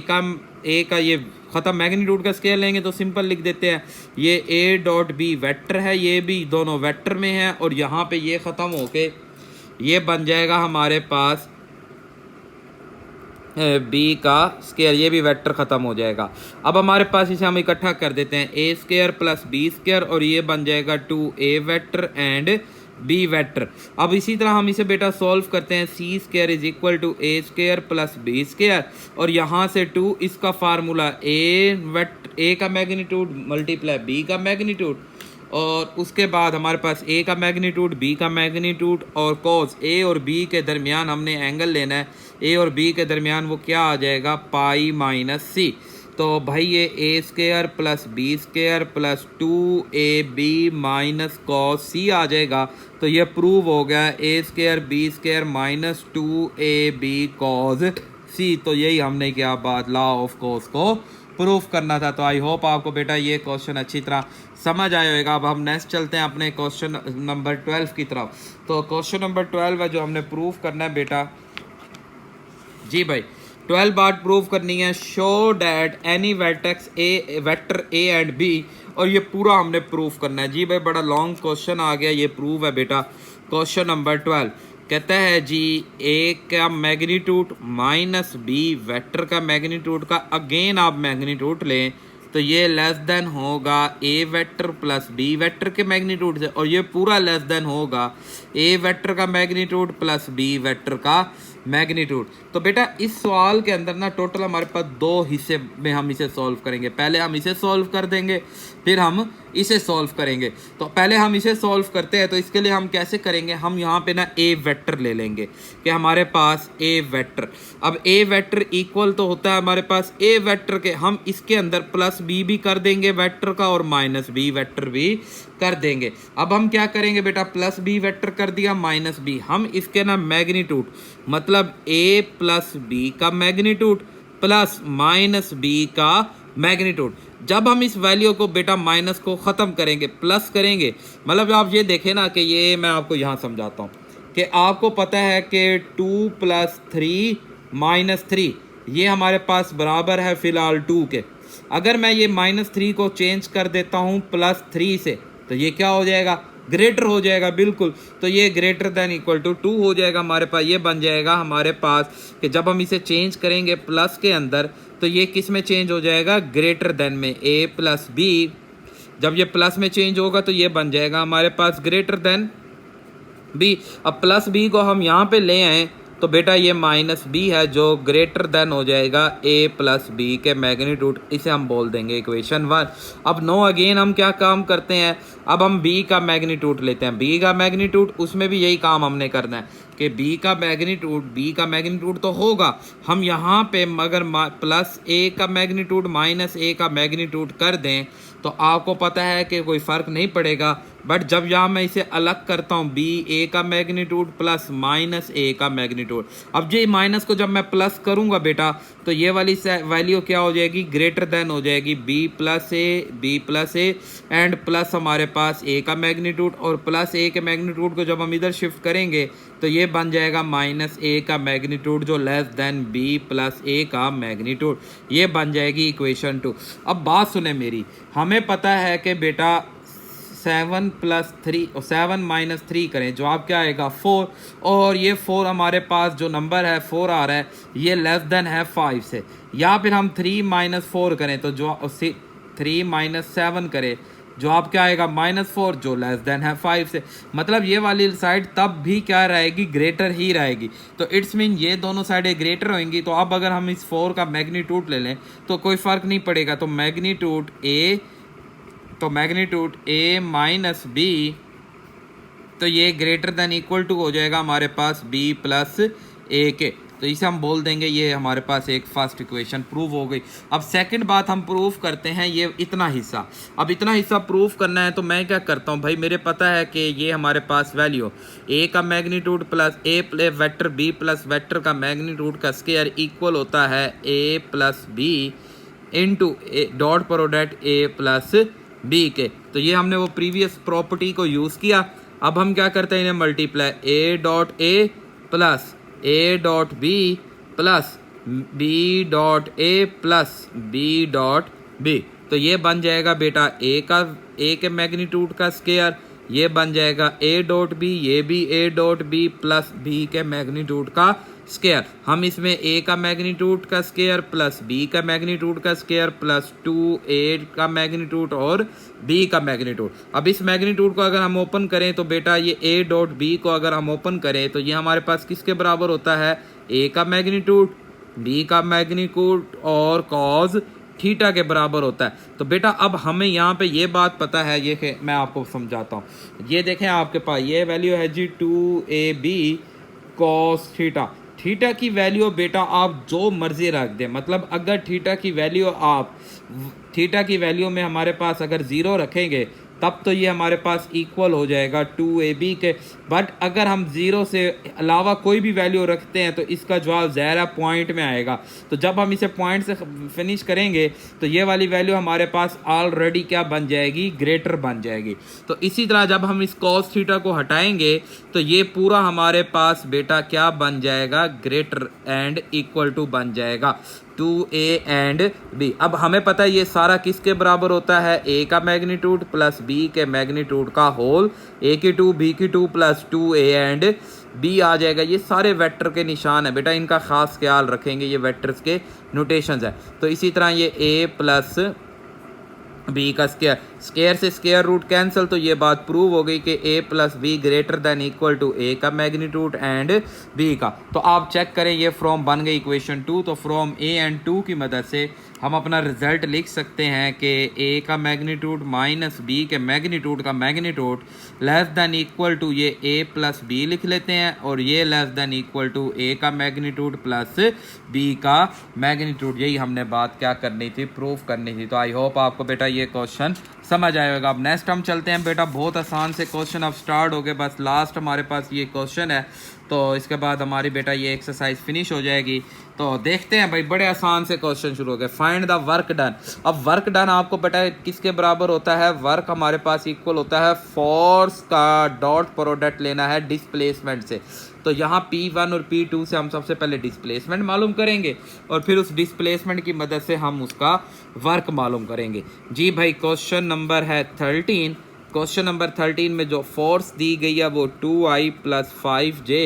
का ये ख़त्म, मैग्नीट्यूड का स्केल लेंगे तो सिंपल लिख देते हैं, ये ए डॉट बी वेक्टर है, ये भी दोनों वेक्टर में है, और यहाँ पे ये ख़त्म होके ये बन जाएगा हमारे पास बी का स्क्वायर, ये भी वेक्टर ख़त्म हो जाएगा। अब हमारे पास इसे हम इकट्ठा कर देते हैं, ए स्क्वायर प्लस बी स्क्वायर, और ये बन जाएगा 2a vector and b vector. अब इसी तरह हम इसे बेटा सॉल्व करते हैं, c square is equal to a square plus b square, और यहाँ से 2 इसका फार्मूला ए का मैग्नीट्यूड मल्टीप्लाई बी का मैग्नीट्यूड, और उसके बाद हमारे पास a का मैग्नीट्यूड, b का मैग्नीट्यूड, और कॉस a और b के दरमियान हमने एंगल लेना है, a और b के दरमियान वो क्या आ जाएगा, पाई माइनस सी। तो भाई ये a square plus b square plus 2ab minus cos c आ जाएगा। तो ये प्रूव हो गया, a square b square minus 2ab cos c. तो यही हमने क्या बात लॉ ऑफ कॉज को प्रूफ करना था। तो आई होप आपको बेटा ये क्वेश्चन अच्छी तरह समझ आया होगा। अब हम नेक्स्ट चलते हैं अपने क्वेश्चन नंबर 12 की तरफ। तो क्वेश्चन नंबर 12 है जो हमने प्रूफ करना है बेटा। जी भाई 12 बात प्रूव करनी है। Show that any vector A and B, और ये पूरा हमने प्रूफ करना है। जी भाई बड़ा लॉन्ग क्वेश्चन आ गया, ये प्रूव है बेटा। क्वेश्चन नंबर 12 कहता है जी ए का मैग्नीट्यूड माइनस बी वेक्टर का मैग्नीट्यूड का अगेन आप मैग्नीट्यूड लें तो ये लेस देन होगा ए वेक्टर प्लस बी वेक्टर के मैग्नीट्यूड से, और ये पूरा लेस देन होगा ए वेक्टर का मैग्नीट्यूड प्लस बी वेक्टर का मैग्नीट्यूड। तो बेटा इस सवाल के अंदर ना टोटल हमारे पास दो हिस्से में हम इसे सॉल्व करेंगे। पहले हम इसे सॉल्व कर देंगे, फिर हम इसे सॉल्व करेंगे। तो पहले हम इसे सॉल्व करते हैं। तो इसके लिए हम कैसे करेंगे, हम यहाँ पे ना ए वेक्टर ले लेंगे कि हमारे पास ए वेक्टर, अब ए वेक्टर इक्वल तो होता है हमारे पास ए वेक्टर के, हम इसके अंदर प्लस बी भी कर देंगे वेक्टर का और माइनस बी वेक्टर भी कर देंगे। अब हम क्या करेंगे बेटा, प्लस बी वेक्टर कर दिया माइनस बी, हम इसके ना मैग्नीट्यूड मतलब ए प्लस बी का मैग्नीट्यूड प्लस माइनस बी का मैग्नीट्यूड, जब हम इस वैल्यू को बेटा माइनस को ख़त्म करेंगे प्लस करेंगे, मतलब आप ये देखें ना कि ये मैं आपको यहाँ समझाता हूँ कि आपको पता है कि 2 + 3 - 3 ये हमारे पास बराबर है फ़िलहाल 2 के। अगर मैं ये -3 को चेंज कर देता हूँ +3 से तो ये क्या हो जाएगा, ग्रेटर हो जाएगा बिल्कुल। तो ये ग्रेटर देन इक्वल टू 2 हो जाएगा हमारे पास। ये बन जाएगा हमारे पास कि जब हम इसे चेंज करेंगे प्लस के अंदर तो ये किस में चेंज हो जाएगा, ग्रेटर देन में, ए प्लस बी। जब ये प्लस में चेंज होगा तो ये बन जाएगा हमारे पास ग्रेटर देन बी। अब प्लस बी को हम यहाँ पे ले आए तो बेटा ये माइनस बी है जो ग्रेटर देन हो जाएगा ए प्लस बी के मैग्नीट्यूड, इसे हम बोल देंगे इक्वेशन 1। अब नो अगेन हम क्या काम करते हैं, अब हम बी का मैग्नीट्यूड लेते हैं। बी का मैग्नीट्यूड, उसमें भी यही काम हमने करना है कि बी का मैग्नीट्यूड तो होगा, हम यहाँ पे मगर प्लस ए का मैग्नीट्यूड माइनस ए का मैग्नीट्यूड कर दें तो आपको पता है कि कोई फ़र्क नहीं पड़ेगा। बट जब यहाँ मैं इसे अलग करता हूँ बी ए का मैग्नीट्यूड प्लस माइनस ए का मैग्नीट्यूड, अब ये माइनस को जब मैं प्लस करूँगा बेटा तो ये वाली वैल्यू क्या हो जाएगी, ग्रेटर देन हो जाएगी B plus A and plus हमारे पास ए का मैग्नीट्यूड, और प्लस ए के मैग्नीट्यूड को जब हम इधर शिफ्ट करेंगे तो ये बन जाएगा माइनस ए का मैग्नीट्यूड जो लेस देन बी प्लस ए का मैग्नीट्यूड। ये बन जाएगी इक्वेशन 2। अब बात सुने मेरी, हमें पता है कि बेटा 7 + 3 और 7 - 3 करें, जवाब क्या आएगा 4, और ये 4 हमारे पास जो नंबर है 4 आ रहा है ये लेस देन है 5 से। या फिर हम 3 - 4 करें तो जो 3 - 7 करें, जवाब क्या आएगा -4 जो लेस देन है 5 से। मतलब ये वाली साइड तब भी क्या रहेगी, ग्रेटर ही रहेगी। तो इट्स मीन ये दोनों साइडें ग्रेटर होंगी। तो अब अगर हम इस 4 का मैग्नीट्यूड ले लें तो कोई फ़र्क नहीं पड़ेगा। तो मैग्नीट्यूड ए माइनस बी, तो ये ग्रेटर देन इक्वल टू हो जाएगा हमारे पास बी प्लस ए के। तो इसे हम बोल देंगे ये हमारे पास एक फर्स्ट इक्वेशन प्रूव हो गई। अब सेकंड बात हम प्रूव करते हैं ये इतना हिस्सा। अब इतना हिस्सा प्रूव करना है तो मैं क्या करता हूँ भाई, मेरे पता है कि ये हमारे पास वैल्यू ए का magnitude plus a vector b plus vector का मैग्नीट्यूड का स्क्वायर इक्वल होता है ए plus b into dot product a plus B के। तो ये हमने वो प्रीवियस प्रॉपर्टी को यूज़ किया। अब हम क्या करते हैं, इन्हें multiply A dot A plus A dot B plus B dot A plus B dot B. तो ये बन जाएगा बेटा ए के मैग्नीट्यूड का स्क्वायर, ये बन जाएगा ए डॉट बी, ये भी A dot B plus B के मैग्नीट्यूड का स्क्वायर। हम इसमें ए का मैग्नीट्यूड का स्क्वायर प्लस बी का मैग्नीट्यूड का स्क्वायर प्लस 2a का मैग्नीट्यूड और b का मैग्नीट्यूड। अब इस मैग्नीट्यूड को अगर हम ओपन करें तो बेटा ये a डॉट b को अगर हम ओपन करें तो ये हमारे पास किसके बराबर होता है, a का मैग्नीट्यूड, b का मैग्नीट्यूड और cos थीटा के बराबर होता है। तो बेटा अब हमें यहाँ पे ये बात पता है, ये मैं आपको समझाता हूँ। ये देखें आपके पास ये वैल्यू है जी 2ab cos थीटा। थीटा की वैल्यू बेटा आप जो मर्जी रख दें, मतलब अगर थीटा की वैल्यू में हमारे पास अगर 0 रखेंगे तब तो ये हमारे पास इक्वल हो जाएगा 2ab के। बट अगर हम 0 से अलावा कोई भी वैल्यू रखते हैं तो इसका जवाब ज़ाहिर पॉइंट में आएगा। तो जब हम इसे पॉइंट से फिनिश करेंगे तो ये वाली वैल्यू हमारे पास ऑलरेडी क्या बन जाएगी, ग्रेटर बन जाएगी। तो इसी तरह जब हम इस cos थीटा को हटाएंगे तो ये पूरा हमारे पास बेटा क्या बन जाएगा, ग्रेटर एंड इक्वल टू बन जाएगा 2a एंड b। अब हमें पता है ये सारा किसके बराबर होता है, a का मैग्नीट्यूड प्लस b के मैग्नीट्यूड का होल, a की 2 b की 2 प्लस 2a एंड b आ जाएगा। ये सारे वेक्टर के निशान है बेटा, इनका खास ख्याल रखेंगे, ये वेक्टर्स के नोटेशंस है। तो इसी तरह ये a प्लस बी का स्क्वायर, स्क्वायर से स्क्वायर रूट कैंसिल, तो ये बात प्रूव हो गई कि a plus B greater than equal to a का मैग्नीट्यूड एंड b का। तो आप चेक करें ये फ्रॉम बन गई इक्वेशन 2। तो फ्रॉम a एंड 2 की मदद से हम अपना रिजल्ट लिख सकते हैं कि a का मैग्नीट्यूड माइनस b के मैग्नीट्यूड का magnitude less than equal to ये a प्लस b लिख लेते हैं, और ये less than equal to a का मैग्नीट्यूड प्लस b का मैग्नीट्यूड। यही हमने बात क्या करनी थी, प्रूफ करनी थी। तो आई होप आपको बेटा ये क्वेश्चन समझ आएगा। अब नेक्स्ट हम चलते हैं बेटा, बहुत आसान से क्वेश्चन अब स्टार्ट हो गए, बस लास्ट हमारे पास ये क्वेश्चन है, तो इसके बाद हमारी बेटा ये एक्सरसाइज फिनिश हो जाएगी। तो देखते हैं भाई, बड़े आसान से क्वेश्चन शुरू हो गए। Find the work done. अब वर्क डन आपको बेटा किसके बराबर होता है, वर्क हमारे पास इक्वल होता है फोर्स का डॉट प्रोडक्ट लेना है डिस्प्लेसमेंट से। तो यहाँ P1 और P2 से हम सबसे पहले डिस्प्लेसमेंट मालूम करेंगे और फिर उस डिस्प्लेसमेंट की मदद से हम उसका वर्क मालूम करेंगे। जी भाई, क्वेश्चन नंबर है 13। क्वेश्चन नंबर 13 में जो फोर्स दी गई है वो 2i plus 5j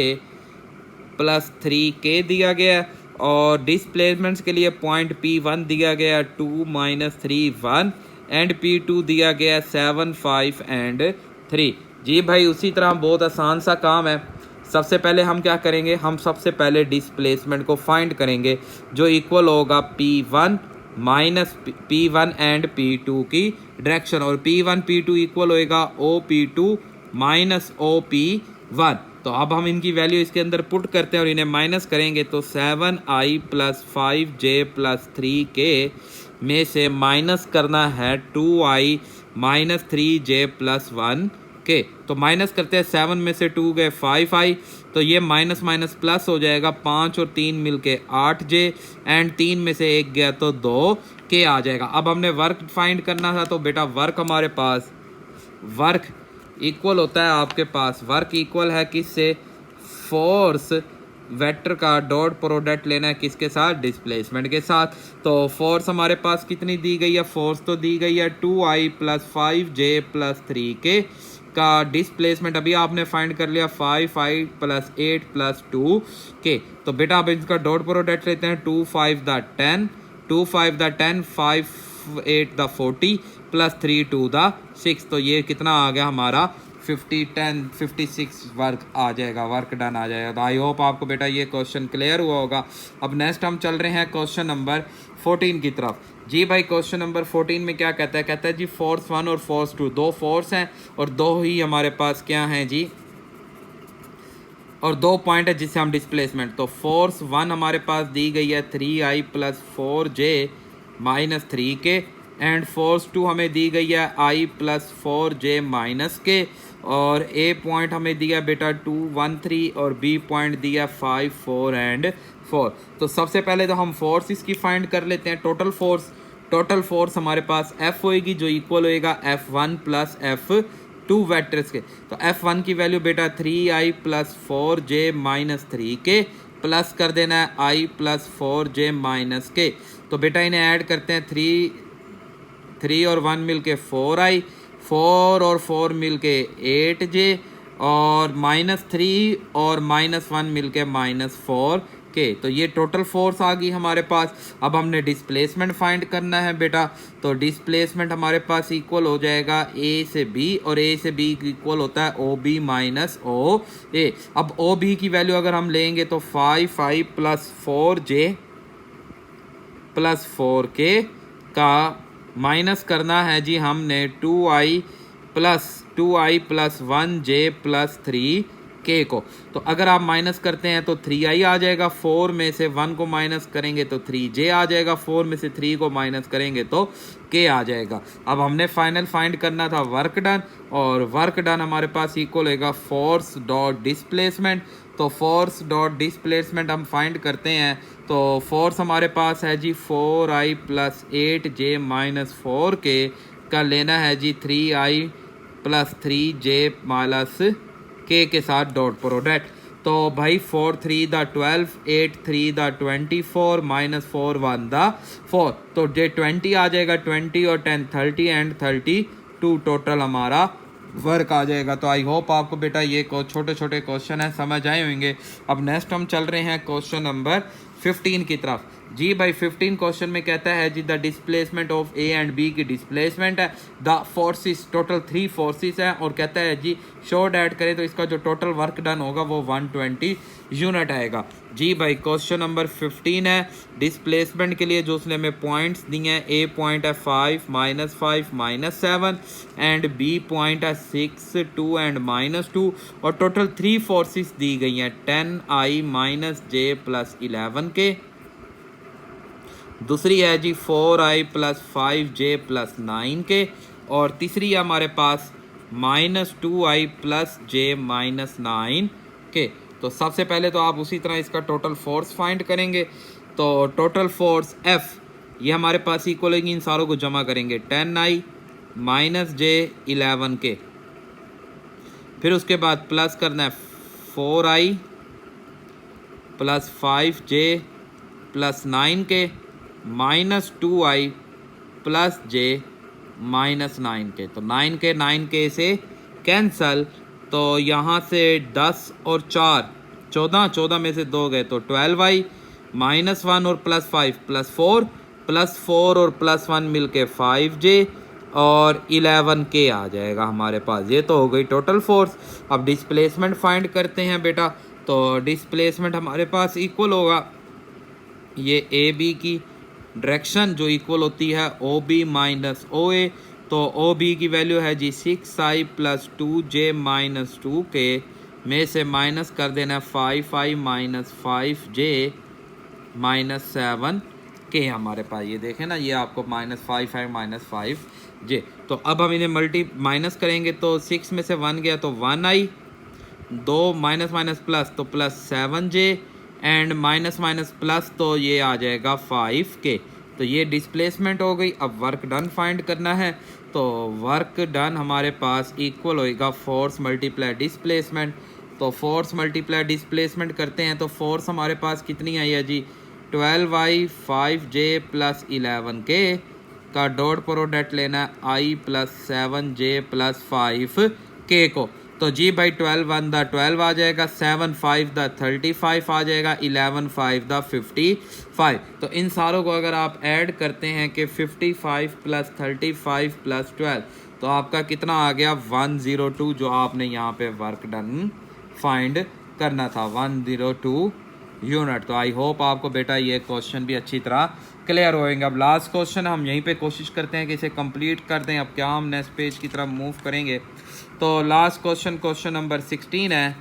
plus 3k दिया गया है, और डिस्प्लेसमेंट्स के लिए पॉइंट P1 दिया गया 2 माइनस 3 1 एंड P2 दिया गया 7 5 एंड 3। जी भाई, उसी तरह बहुत आसान सा काम है। सबसे पहले हम क्या करेंगे, हम सबसे पहले डिस्प्लेसमेंट को फाइंड करेंगे जो इक्वल होगा P1 minus P1 and P2 की डायरेक्शन, और P1 P2 इक्वल होएगा OP2 माइनस OP1। तो अब हम इनकी वैल्यू इसके अंदर पुट करते हैं और इन्हें माइनस करेंगे, तो 7i plus 5j plus 3k में से माइनस करना है 2i minus 3j plus 1k। तो माइनस करते हैं, 7 में से 2 गए 5i, तो ये माइनस माइनस प्लस हो जाएगा, 5 और 3 मिलके 8j एंड 3 में से 1 गया तो 2k आ जाएगा। अब हमने वर्क फाइंड करना था, तो बेटा वर्क हमारे पास, वर्क इक्वल होता है आपके पास, वर्क इक्वल है किससे, फोर्स वेक्टर का डॉट प्रोडक्ट लेना है किसके साथ, डिस्प्लेसमेंट के साथ। तो फोर्स हमारे पास कितनी दी गई है, फोर्स तो दी गई है 2i plus 5j plus 3k का डिस्प्लेसमेंट अभी आपने फाइंड कर लिया 5i प्लस 8 प्लस 2k। तो बेटा अब इसका डॉट प्रोडक्ट लेते हैं, 2 5 द 10, 2 5 द 10, 5 8 द 40 प्लस 3 2 द 6। तो ये कितना आ गया हमारा 50 10 56 वर्क आ जाएगा, वर्क डन आ जाएगा। तो आई होप आपको बेटा ये क्वेश्चन क्लियर हुआ होगा। अब नेक्स्ट हम चल रहे हैं क्वेश्चन नंबर 14 की तरफ। जी भाई, क्वेश्चन नंबर 14 में क्या कहता है, कहता है जी फोर्स 1 और फोर्स 2, दो फोर्स हैं और दो ही हमारे पास क्या हैं जी, और दो पॉइंट है जिससे हम डिस्प्लेसमेंट। तो फोर्स 1 हमारे पास दी गई है 3i plus 4j minus 3k and force 2 हमें दी गई है i plus 4j minus k, और a पॉइंट हमें दिया बेटा 2 1 3 और b पॉइंट दिया 5 4 एंड 4। तो सबसे पहले तो हम फोर्स इसकी फाइंड कर लेते हैं। टोटल फोर्स हमारे पास F होएगी जो इक्वल होएगा F1 प्लस F2 वेक्टर्स के। तो F1 की वैल्यू बेटा 3i plus 4j minus 3k plus कर देना है i plus 4j minus k। तो बेटा इन्हें ऐड करते हैं, 3 और 1 मिलके 4i, 4 और 4 मिलके 8j और माइनस 3 और माइनस 1 मिलके माइनस 4k। तो ये टोटल फोर्स आ गई हमारे पास। अब हमने डिस्प्लेसमेंट फाइंड करना है बेटा, तो डिस्प्लेसमेंट हमारे पास इक्वल हो जाएगा a से b, और a से b इक्वल होता है OB माइनस OA। अब OB की वैल्यू अगर हम लेंगे तो 5i plus 4j plus 4k का माइनस करना है जी हमने 2i प्लस 1j प्लस 3 के को। तो अगर आप माइनस करते हैं तो 3i आ जाएगा, 4 में से 1 को माइनस करेंगे तो 3j आ जाएगा, 4 में से 3 को माइनस करेंगे तो k आ जाएगा। अब हमने फाइनल फाइंड करना था वर्क डन, और वर्क डन हमारे पास इक्वल होगा फोर्स डॉट डिस्प्लेसमेंट। तो फोर्स डॉट डिस्प्लेसमेंट हम फाइंड करते हैं, तो फोर्स हमारे पास है जी 4i plus 8j minus 4k का लेना है जी 3i plus 3j minus k के साथ डॉट प्रोडक्ट। तो भाई 4 3 द 12, 8 3 द 24 माइनस 4 1 द 4, तो जे 20 आ जाएगा, 20 और 10 30 एंड 32 टोटल हमारा वर्क आ जाएगा। तो आई होप आपको बेटा ये छोटे छोटे क्वेश्चन है समझ आए होंगे। अब नेक्स्ट हम चल रहे हैं क्वेश्चन नंबर 15 की तरफ। जी भाई 15 क्वेश्चन में कहता है जी the displacement of a and b की डिस्प्लेसमेंट है, द फोर्सेस टोटल 3 फोर्सेस हैं, और कहता है जी शॉर्ट ऐड करें तो इसका जो टोटल वर्क डन होगा वो 120 यूनिट आएगा। जी भाई क्वेश्चन नंबर 15 है, डिस्प्लेसमेंट के लिए जो उसने हमें पॉइंट्स दिए हैं, ए पॉइंट है 5 माइनस 7 एंड बी पॉइंट है 6 2 एंड -2, और टोटल 3 फोर्सेस दी गई हैं 10i minus j plus 11k। दूसरी है जी 4i plus 5j plus 9k, और तीसरी है हमारे पास -2i plus j minus 9k। तो सबसे पहले तो आप उसी तरह इसका टोटल फोर्स फाइंड करेंगे। तो टोटल फोर्स F ये हमारे पास इक्वल होगी, इन सारों को जमा करेंगे 10i माइनस j 11k, फिर उसके बाद प्लस करना है 4i plus 5j plus 9k minus 2i plus j minus 9k। तो 9k से कैंसल, तो यहाँ से 10 और 4 14, 14 में से 2 गए तो 12i माइनस 1 और प्लस 5 प्लस 4 और प्लस 1 मिलके 5j और 11k आ जाएगा हमारे पास। ये तो हो गई टोटल फोर्स। अब डिस्प्लेसमेंट फाइंड करते हैं बेटा। तो डिस्प्लेसमेंट हमारे पास इक्वल होगा ये ए बी की डायरेक्शन जो इक्वल होती है ओ बी माइनस ओ ए। तो ओ बी की वैल्यू है जी 6i plus 2j minus 2k में से माइनस कर देना 5i minus 5j minus 7k हमारे पास। ये देखें ना, ये आपको माइनस 5i माइनस 5j। तो अब हम इन्हें माइनस करेंगे तो 6 में से 1 गया तो 1i, 2 माइनस माइनस प्लस तो plus 7j and minus minus plus तो ये आ जाएगा 5k। तो ये डिस्प्लेसमेंट हो गई। अब वर्क डन फाइंड करना है। तो वर्क डन हमारे पास इक्वल होएगा फोर्स मल्टीप्लाई डिस्प्लेसमेंट। तो फोर्स मल्टीप्लाई डिस्प्लेसमेंट करते हैं तो फोर्स हमारे पास कितनी आई है जी 12i 5j प्लस 11k का डॉट प्रोडक्ट लेना i plus 7j plus 5k को। तो जी भाई 12 1 द 12 आ जाएगा, 7 5 द 35 आ जाएगा, 11 5 द 55। तो इन सारों को अगर आप ऐड करते हैं कि 55 प्लस 35 प्लस 12 तो आपका कितना आ गया 102, जो आपने यहाँ पे वर्क डन फाइंड करना था 102 यूनिट। तो आई होप आपको बेटा ये क्वेश्चन भी अच्छी तरह क्लियर होएंगे। अब लास्ट क्वेश्चन हम यहीं पे कोशिश करते हैं कि इसे कंप्लीट कर दें। अब क्या हम नेक्स्ट पेज की तरफ मूव करेंगे। तो लास्ट क्वेश्चन नंबर 16 है।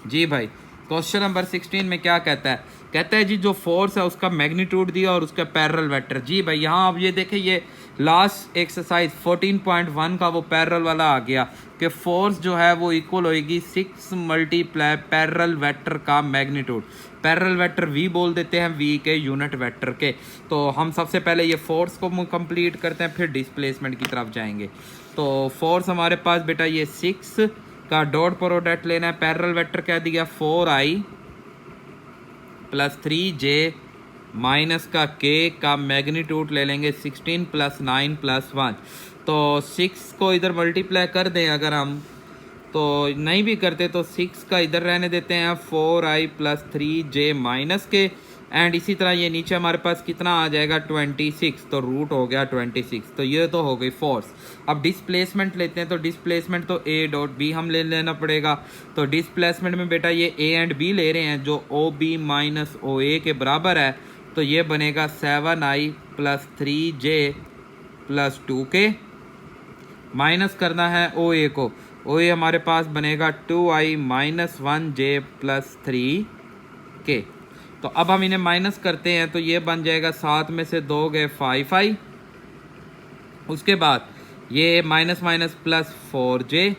जी भाई क्वेश्चन नंबर 16 में क्या कहता है, कहता है जी जो फोर्स है उसका मैग्नीट्यूड दिया और उसका पैरेलल वेक्टर। जी भाई यहाँ आप ये देखें, ये लास्ट एक्सरसाइज 14.1 का वो पैरेलल वाला आ गया कि फोर्स जो है वो इक्वल होएगी 6 मल्टीप्लाई पैरेलल वेक्टर का मैग्नीट्यूड। पैरेलल वेक्टर v बोल देते हैं, v के यूनिट वेक्टर के। तो हम सबसे पहले ये फोर्स को कंप्लीट करते हैं, फिर डिस्प्लेसमेंट की तरफ जाएंगे। तो फोर्स हमारे पास बेटा ये 6 का डॉट प्रोडक्ट लेना है। पैरेलल वेक्टर क्या दिया 4i प्लस 3j माइनस का k का मैग्नीट्यूड ले लेंगे 16 प्लस 9 प्लस 1। तो 6 को इधर मल्टीप्लाई कर दें अगर हम, तो नहीं भी करते तो 6 का इधर रहने देते हैं 4i प्लस 3j माइनस के, एंड इसी तरह ये नीचे हमारे पास कितना आ जाएगा 26, तो रूट हो गया 26। तो ये तो हो गई फोर्स। अब डिस्प्लेसमेंट लेते हैं। तो डिस्प्लेसमेंट तो a डॉट b हम ले लेना पड़ेगा। तो डिस्प्लेसमेंट में बेटा ये a एंड b ले रहे हैं जो ओ बी माइनस ओ ए के बराबर है। तो ये बनेगा 7i plus 3j plus 2k, minus करना है ओ ए को। वही हमारे पास बनेगा 2i minus 1j plus 3k। तो अब हम इन्हें माइनस करते हैं तो ये बन जाएगा 7 में से 2 गए 5i, उसके बाद ये minus minus plus 4j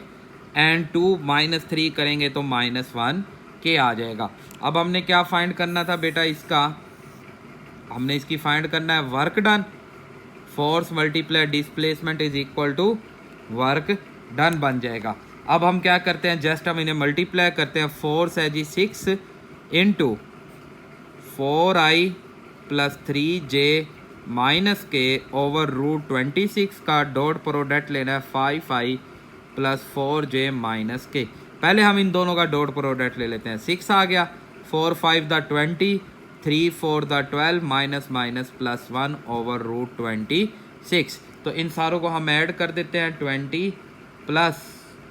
and 2 minus 3 करेंगे तो माइनस 1k आ जाएगा। अब हमने क्या फाइंड करना था बेटा, इसका हमने इसकी फाइंड करना है work done. Force multiply displacement is equal to work done बन जाएगा। अब हम क्या करते हैं, जस्ट हम इन्हें मल्टीप्लाई करते हैं। फोर्स है जी 6 into 4i plus 3j minus के ओवर रूट 26 का डॉट प्रोडक्ट लेना है 5i प्लस 4j माइनस के। पहले हम इन दोनों का डॉट प्रोडक्ट ले लेते हैं। 6 आ गया, 4 5 द 20, 3 4 द 12 minus minus plus 1 over root 26। तो इन सारों को हम ऐड कर देते हैं। 20 प्लस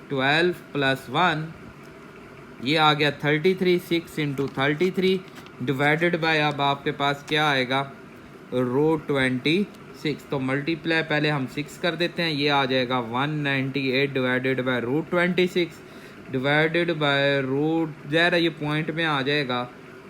12 प्लस 1 ये आ गया 33। 6 इंटू 33 डिवाइडेड बाय, अब आपके पास क्या आएगा, रूट 26। तो मल्टीप्लाई पहले हम 6 कर देते हैं, ये आ जाएगा 198 divided by root 26 divided by root, ज़रा ये पॉइंट में आ जाएगा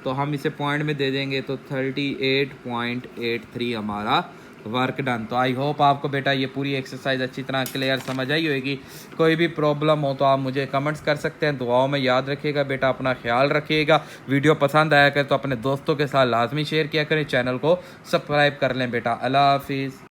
तो हम इसे पॉइंट में दे देंगे तो 38.83 हमारा वर्क डन। तो आई होप आपको बेटा ये पूरी एक्सरसाइज अच्छी तरह क्लियर समझ आई होगी। कोई भी प्रॉब्लम हो तो आप मुझे कमेंट्स कर सकते हैं। दुआओं में याद रखिएगा बेटा, अपना ख्याल रखिएगा। वीडियो पसंद आया करे तो अपने दोस्तों के साथ लाजमी शेयर किया करें। चैनल को सब्सक्राइब कर लें बेटा। अल्लाह हाफिज़।